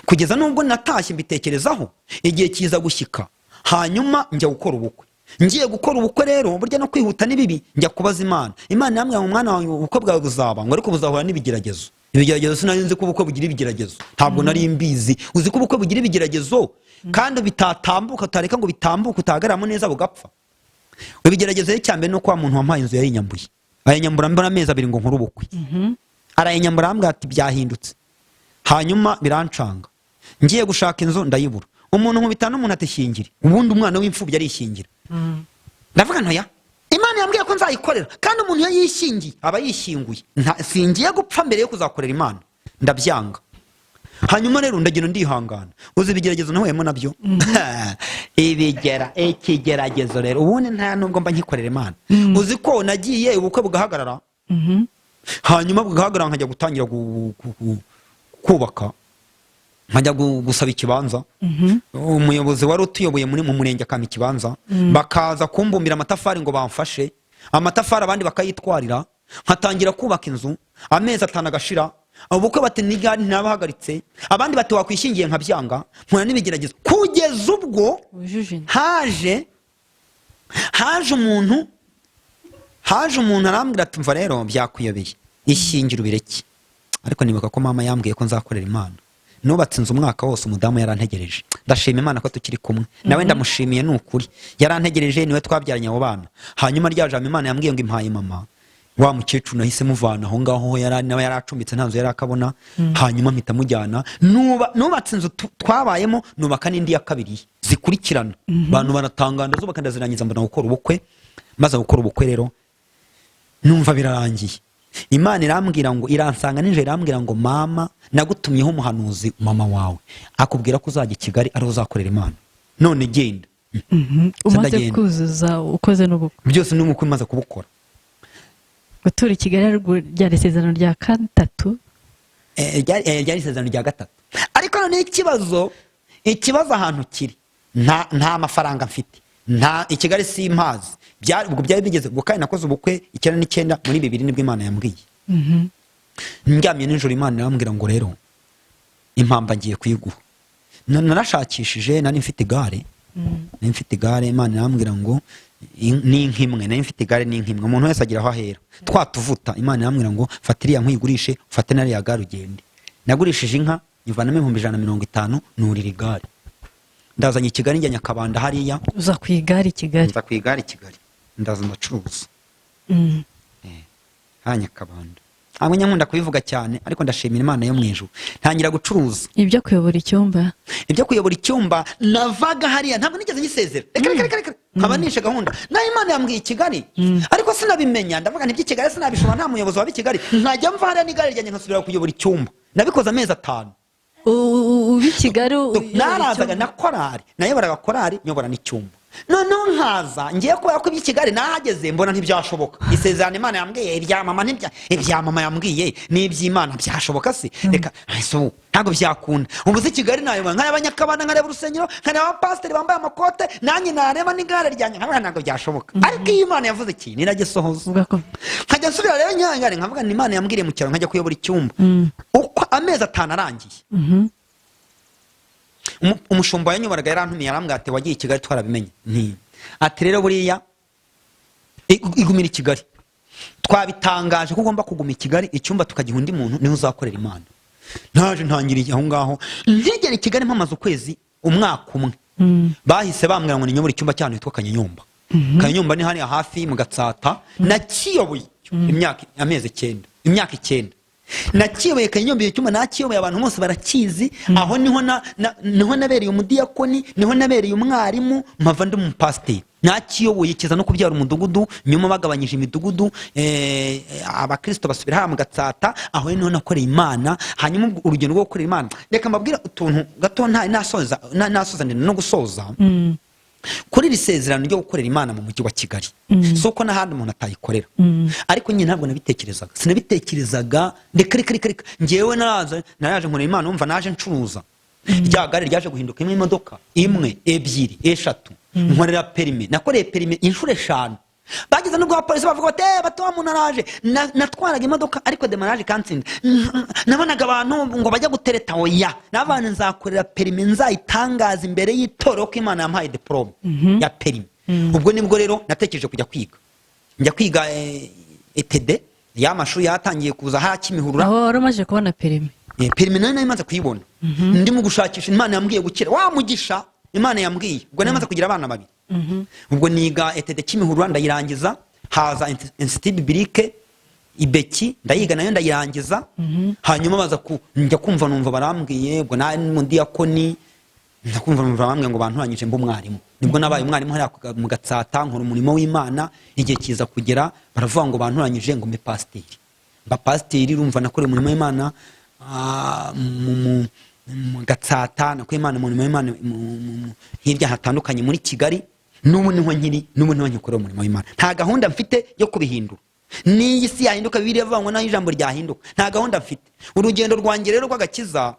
kugeza nubwo natashye mbitekerezaho, igihe kiza gushyika. Hanyuma njya gukora ubukwe. Ngiye gukora ubukwe rero, burya no kwihuta ni bibi. Njya kubaza Imana, Imana yambwiye ngo mwana wawe ubukwe bwawe buzaba, ngo ariko buzahura n'ibigeragezo. Ibigeragezo sinari nzi ko ubukwe bugira ibigeragezo, ntabwo nari mbizi. Uzi ko ubukwe bugira ibigeragezo kandi bitatambuka, utareka ngo bitambuke, utahagaramo neza bugapfa. Ibigeragezo cyambere no kwa muntu wampaye inzu yayinyambuye, ayanyambura mbona amezi 2 ngo nkuru ubukwe. Arayinyambura ambwira ati byahindutse. Hanyuma birancanga, ngiye gushaka inzu ndayibura. Umuntu nkubitana umuntu atishyingire, ubundi umwana w'imfubyi arishyingira. Ndavuga ntoya, Imana yambwiye ko nzayikorera, kandi umuntu yayishingiye aba yishyinguye. Singiye gupfa mbere yo kuzakorera Imana, ndabyanga. Hanyuma rero ndagenda ndihangana. Uzi ibigeragezo nahuyemo nabyo? Ikigeragezo rero ubundi nta nubwo mba nkikorera Imana. Uzi ko nagiye ubukwe bugahagarara, hanyuma bugahagarara nkajya gutangira kubaka, nkajya gusaba ikibanza. Umuyobozi wari utuyoboye mu murenge akampa ikibanza, bakaza kumbumbira amatafari ngo bamfashe. Amatafari abandi bakayitwarira, nkatangira kubaka inzu. Amezi 5 agashira, ubukwe bati nigari ntabahagaritse, abandi bati wakwishingiye nkabyanga. Nkora n'ibigeragezo kugeza ubwo haje umuntu arambwira ati mva rero byakuyobeye, ishyingira ubireke. Ariko nibuka ko mama yambwiye ko nzakorera Imana. Nubatse inzu umwaka wose umudamu yarantegereje. Ndashima Imana ko tukiri kumwe, nawe ndamushimiye n'ukuri. Yarantegereje, niwe twabyaranye abo bana. Hanyuma ryajamo Imana yambwiye ngo impaye mama, wa mukecuru nahise muvana aho ngaho nawe yaracumbitse, nta nzu yarakabona. Hanyuma mpita mujyana, nubatse inzu twabayemo, nubaka n'indi ya kabiri zikurikirana. Abantu baratangana, zubaka ndazirangiza, mbona gukora ubukwe. Maze gukora ubukwe rero numva birarangiye. Imana irambwira ngo, iransanga ninje irambwira ngo mama nagutumyeho umuhanuzi mama wawe, akubwira ko uzajya i Kigali ari uzakorera Imana, none genda. Umaze kuzuza ukoze n'ubukwe byose n'umukwe maze kubukora. Gutura i Kigali ryari isezerano rya 3, ryari isezerano rya 3. Ariko none ikibazo ahantu kiri, nta mafaranga mfite, nta i Kigali simpazi. Ubwo byari bigeze ubwo, kandi nakoze ubukwe 19 muri 2 nibwo Imana yambwiye. Ndyamye nijoro Imana irambwira ngo rero impamba ngiye kuyiguha. Narashakishije, nari mfite igare, Imana irambwira ngo n'inkimwe, nari mfite igare n'inkimwe. Umuntu wese agira aho ahera, twatuvuta. Imana irambwira ngo fatiriya nkuyigurishe, ufate nariya gare ugende. Nagurishije inka ivanamo 150 nurira igare. Ndazanye i Kigali, njya Nyakabanda hariya. Uza ku igare i Kigali? Nza ku igare i Kigali, ndaza ndacuruza. Nyakabanda ntabwo nkunda kubivuga cyane, ariko ndashimira Imana yo mu ijuru. Ntangira gucuruza ibyo kuyobora icyumba. Navaga hariya, ntabwo nigeze nyisezera. Reka nkaba nishe gahunda. Nayo Imana yambwiye i Kigali, ariko sinabimenya. Ndavuga nti Kigali sinabishobora, nta muyobozi wa Kigali. Nkajya mva hariya n'igare ryanjye nkasubira kuyobora icyumba. Nabikoze amezi 5. Ubi Kigali narazaga na korari, nayoboraga korari, nyobora n'icyumba. Noneho nkaza ngiye kubera ko Kigali nahageze mbona ntibyashoboka. Isezerano Imana yambwiye ibya mama yambwiye n'iby'Imana byashoboka se. Reka ntabwo byakunda. Ubu Kigali nayobora nk'aba Nyakabanda, nkareba urusengero, nkareba abapasiteri bambaye amakote, nanjye nareba n'igare ryanjye, ntabwo byashoboka. Ariko iyo Imana yavuze ikintu iragisohoza. Nkajya nsubira rero nyangare nkavuga ni Imana yambwiye mu cyaro, nkajya kuyobora icyumba. Uko amezi 5 arangiye, umushumba yanyoboraga yarantumiye, arambwira ati wagiye i Kigali twarabimenye. Ati rero buriya igumira i Kigali. Twabitangaje ko ugomba kuguma i Kigali, icyumba tukagiha undi muntu niho uzakorera Imana. Naje ntangiriye aho ngaho ngegera i Kigali mpamaze ukwezi, umwaka umwe. Bahise bambwira ngo ninyobora icyumba cyane yitwa Kanyonyomba. Kanyonyomba ni hariya hafi mu Gatsata. Nakiyoboye amezi 9, imyaka 9. Nakiyoboye Kanyonyomba, icyumba nakiyoboye, abantu bose barakizi. Aho niho nabereye umudiyakoni, niho nabereye umwarimu, mpava ndi umupasiteri. Nakiyoboye kiza no kubyara umudugudu, nyuma bagabanyije imidugudu, abakristo basubira ha mu Gatsata. Aho niho nakoreye Imana. Hanyuma urugendo rwo gukorera Imana, reka mbabwira utuntu gato nasoza no gusoza kuri risezerano ryo gukorera Imana mu mujyi wa Kigali. Soko n'ahandi umuntu atayikorera. Ariko nyine ntabwo nabitekerezaga, sinabitekerezaga. Reka ngewe naje nkorera Imana, umva naje ncuruza. Rya gare ryaje guhinduka imwe imodoka, imwe, ebyiri, eshatu. Nkorera perime, nakoreye perime inshuro 5. Bageze no guhapolisi bavuga bati batowa muntu araje. Natwaraga imodoka ariko demarage kansinda. Nabonaga abantu ngo bajya gutereta oya. N'abantu nzakorera perime nzayitangaza imbere y'itoro ko Imana yampaye diplome ya perime. Ubwo nibwo rero natekereje kujya kwiga. Njya kwiga ETD, ya mashuri yatangiye kuza ha Kimihurura. Aho waramaje kubona perime. Perime none imaze kuyibona. Ndimo gushakisha, Imana yambwiye gukira. Wa mugisha Imana yambwiye. Ubwo namaze kugira abana babiri. Ubwo niga ETD Kimihurura ndayirangiza, haza Institut Biblique Ibeki ndayiga nayo ndayirangiza. Hanyuma baza njya kumva numva barambwiye, ubwo na mu diyakoni ndakumva numva bambwiye ngo banturanyije mbo mwarimu. Nibwo nabaye umwarimu hariya mu Gatsata, nkora umurimo w'Imana. Igihe kiza kugera baravuga ngo banturanyije ngo mbe pasiteri. Mba pasiteri, urumva nakoreye umurimo w'Imana mu Gatsata, nakoreye Imana umurimo w'Imana hirya hatandukanye muri Kigali. N'ubu niho nyikorera umurimo w'Imana. Nta gahunda mfite yo kubihindura. N'iyi si yahinduka, Bibiliya ivuga ngo naho ijambo ryahinduka. Nta gahunda mfite. Urugendo rwanjye rero rw'agakiza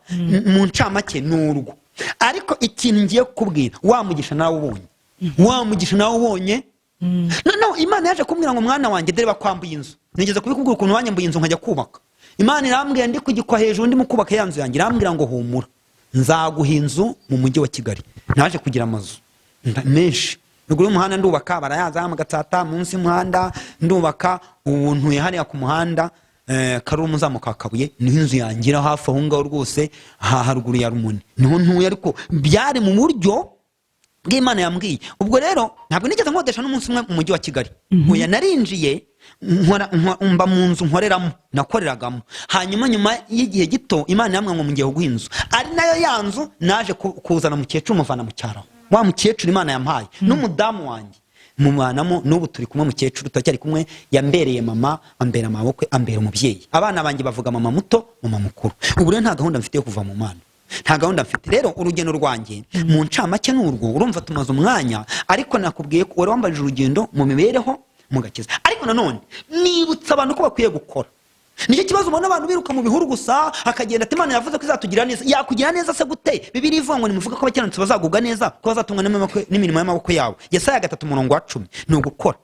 mu ncamake n'urwo. Ariko ikintu ngiye kukubwira, wamugisha nawe ubonye. No, Imana yaje kumbwira ngo mwana wanjye dore bakwambuye inzu. Nigeze kubikubwira ukuntu wanyambuye inzu nkajya kubaka. Imana irambwira ndi kugikwa hejuru ndimo kubaka ya nzu yanjye. Irambwira ngo humura, nzaguha inzu mu mujyi wa Kigali. Naje kugira amazu menshi. Ruguru y'umuhanda ndubaka, barayaza mu Gatsata, munsi y'umuhanda ndubaka. Ubuntu yahariya ku muhanda Karuru umuzamuka Kabuye, niho inzu yangira hafi aho ngaho rwose, haruguru ya Rumuni niho ntuye. Ariko byari mu buryo bw'Imana yambwiye. Ubwo rero ntabwo nigeze nkodesha n'umunsi umwe mu mujyi wa Kigali. Oya, narinjiye mba mu nzu nkoreramo, nakoreragamo. Hanyuma nyuma y'igihe gito Imana yambwiye ngo mugiye kuguha inzu. Ari nayo ya nzu naje kuzana mukecuru muvana mu cyaro. Wa mukecuru Imana yampaye n'umudamu wanjye mubanamo, n'ubu turi kumwe. Mukecuru turacyari kumwe, yambereye mama, ambera amaboko, ambera umubyeyi. Abana banjye bavuga mama muto, mama mukuru. Ubu rero nta gahunda mfite yo kuva mu Mana, nta gahunda mfite. Rero urugendo rwanjye mu ncamake n'urwo, urumva tumaze umwanya. Ariko nakubwiye ko wari wambajije urugendo mu mibereho mu gakiza. Ariko nanone nibutsa abantu ko bakwiye gukora. Nicyo kibazo ubona abantu biruka mu bihuru gusa, akagenda ati Imana yavuze ko izatugira neza. Yakugira neza se gute? Bibiliya ivuga ngo nimuvuga ko abakiranutsi bazagubwa neza, ko bazatungwa n'imirimo y'amaboko yabo. Yesaya 3:10 ni ugukora.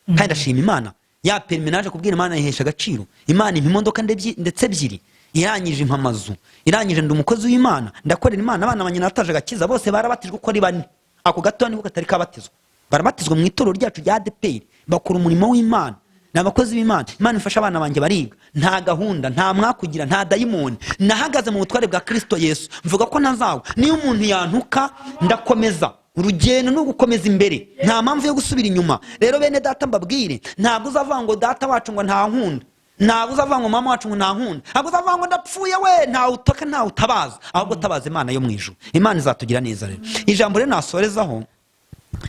Kandi ndashima Imana ya perime kubwira Imana yihesha agaciro. Imana impa imodoka ndetse 2, irangije impamazu, irangije ndi umukozi w'Imana, ndakorera Imana. Abana banye nataje agakiza bose barabatijwe uko ari 4. Ako gato niko katari kabatizwa, barabatizwa mu itorero ryacu rya ADP, bakora umurimo w'Imana. N'abakozi b'Imana. Imana ifasha abana banjye bariga. Nta gahunda, nta mwakugira, nta dayimoni. Nahagaze mu butware bwa Kristo Yesu, mvuga ko nazawe. Niyo umuntu yantuka ndakomeza. Urugendo no gukomeza imbere, nta mpamvu yo gusubira inyuma. Rero bene data mbabwire, ntabwo uzavuga ngo data wacu ngo nta nkunda, ntabwo uzavuga ngo mama wacu ngo nta nkunda, ntabwo uzavuga ngo ndapfuye we, nta utoka nta utabaza. Ahubwo tabaza Imana yo mu ijuru. Imana izatugira neza. Rero ijambo rero nasorezaho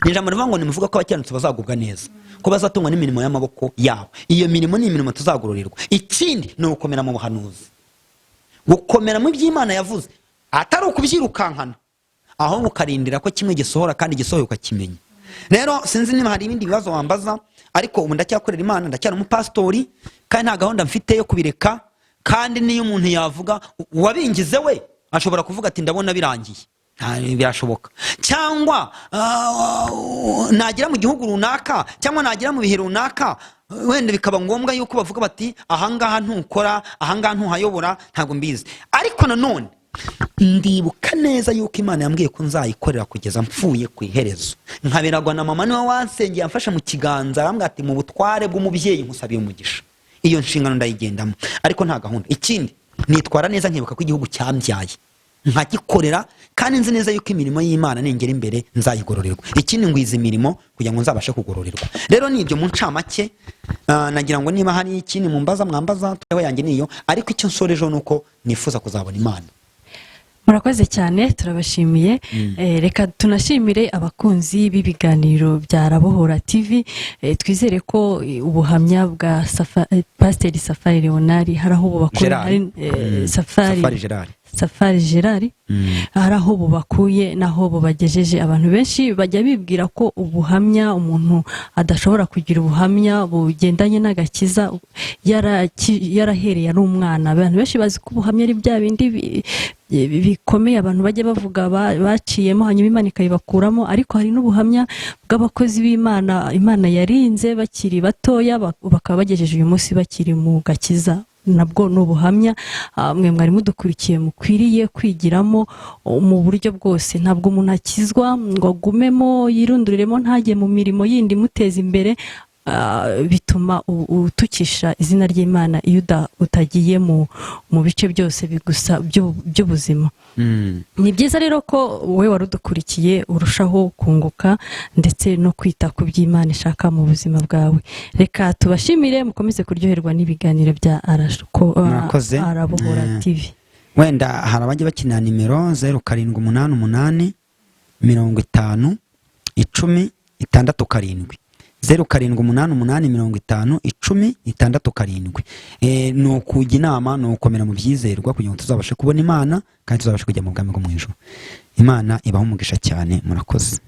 ni ijambo rivuga ngo nimuvuga ko abakiranutsi bazagubwa neza, ko bazatungwa n'imirimo y'amaboko yabo. Iyo mirimo ni imirimo tuzagororerwa. Ikindi ni ugukomera mu buhanuzi, gukomera mu by'Imana yavuze, atari ukubyirukankana, ahubwo ukarindira ko kimwe gisohora kandi gisohoye ukakimenya. Rero sinzi niba hari ibindi bibazo wambaza, ariko ubu ndacyakorera Imana, ndacyari umupasitori, kandi nta gahunda mfite yo kubireka. Kandi niyo umuntu yavuga wabingize we, ashobora kuvuga ati ndabona birangiye. Birashoboka. Cyangwa nagira mu gihugu runaka, cyangwa nagira mu bihe runaka, wenda bikaba ngombwa yuko bavuga bati ahangaha ntukora, ahangaha ntuhayobora, ntabwo mbizi. Ariko nanone ndibuka neza yuko Imana yambwiye ko nzayikorera kugeza mpfuye ku iherezo. Nkabiragwa na mama niwe wansengeye amfasha mu kiganza, arambwira ati mu butware bw'umubyeyi nkusabiye umugisha. Iyo nshingano ndayigendamo, ariko nta gahunda. Ikindi nitwara neza, nkibuka ko igihugu cyambyaye nkagikorera, kandi nzi neza yuko imirimo y'Imana ningera imbere nzayigororerwa. Ikindi ngwiza imirimo kugira ngo nzabashe kugororerwa. Rero nibyo mu ncamake, nagira ngo niba hari ikindi mumbaza mwambaza, tweho yanjye niyo, ariko icyo nsorejeho nuko nifuza kuzabona Imana. Murakoze cyane, turabashimiye. Reka tunashimire abakunzi b'ibiganiro bya Arabohora TV. Twizere ko ubuhamya bwa Pasiteri Safari Leonard hari aho bubakura, Safari Gerard hari aho bubakuye naho bubagejeje. Abantu benshi bajya bibwira ko ubuhamya, umuntu adashobora kugira ubuhamya bugendanye n'agakiza yarahereye ari umwana. Abantu benshi bazi ko ubuhamya ari bya bindi bikomeye abantu bajya bavuga baciyemo hanyuma Imana ikabibakuramo, ariko hari n'ubuhamya bw'abakozi b'Imana Imana yarinze bakiri batoya bakaba bagejeje uyu munsi bakiri mu gakiza. Nabwo n'ubuhamya mwe mwari mudukurikiye mukwiriye kwigiramo mu buryo bwose. Ntabwo umuntu akizwa ngo agumemo yirunduriremo ntajye mu mirimo yindi muteza imbere, bituma utukisha izina ry'Imana iyo utagiye mu bice byose bigusa by'ubuzima. Ni byiza rero ko wowe warudukurikiye urushaho kunguka ndetse no kwita ku by'Imana ishaka mu buzima bwawe. Reka tubashimire, mukomeze kuryoherwa n'ibiganiro bya Arabohora TV. Wenda hari abajya bakinira nimero 0788 50 10 67 0788501067. Ni ukujya inama, ni ukomera mu byizerwa kugira ngo tuzabashe kubona Imana kandi tuzabashe kujya mu bwami bwo mu ijuru. Imana ibaho umugisha cyane. Murakoze.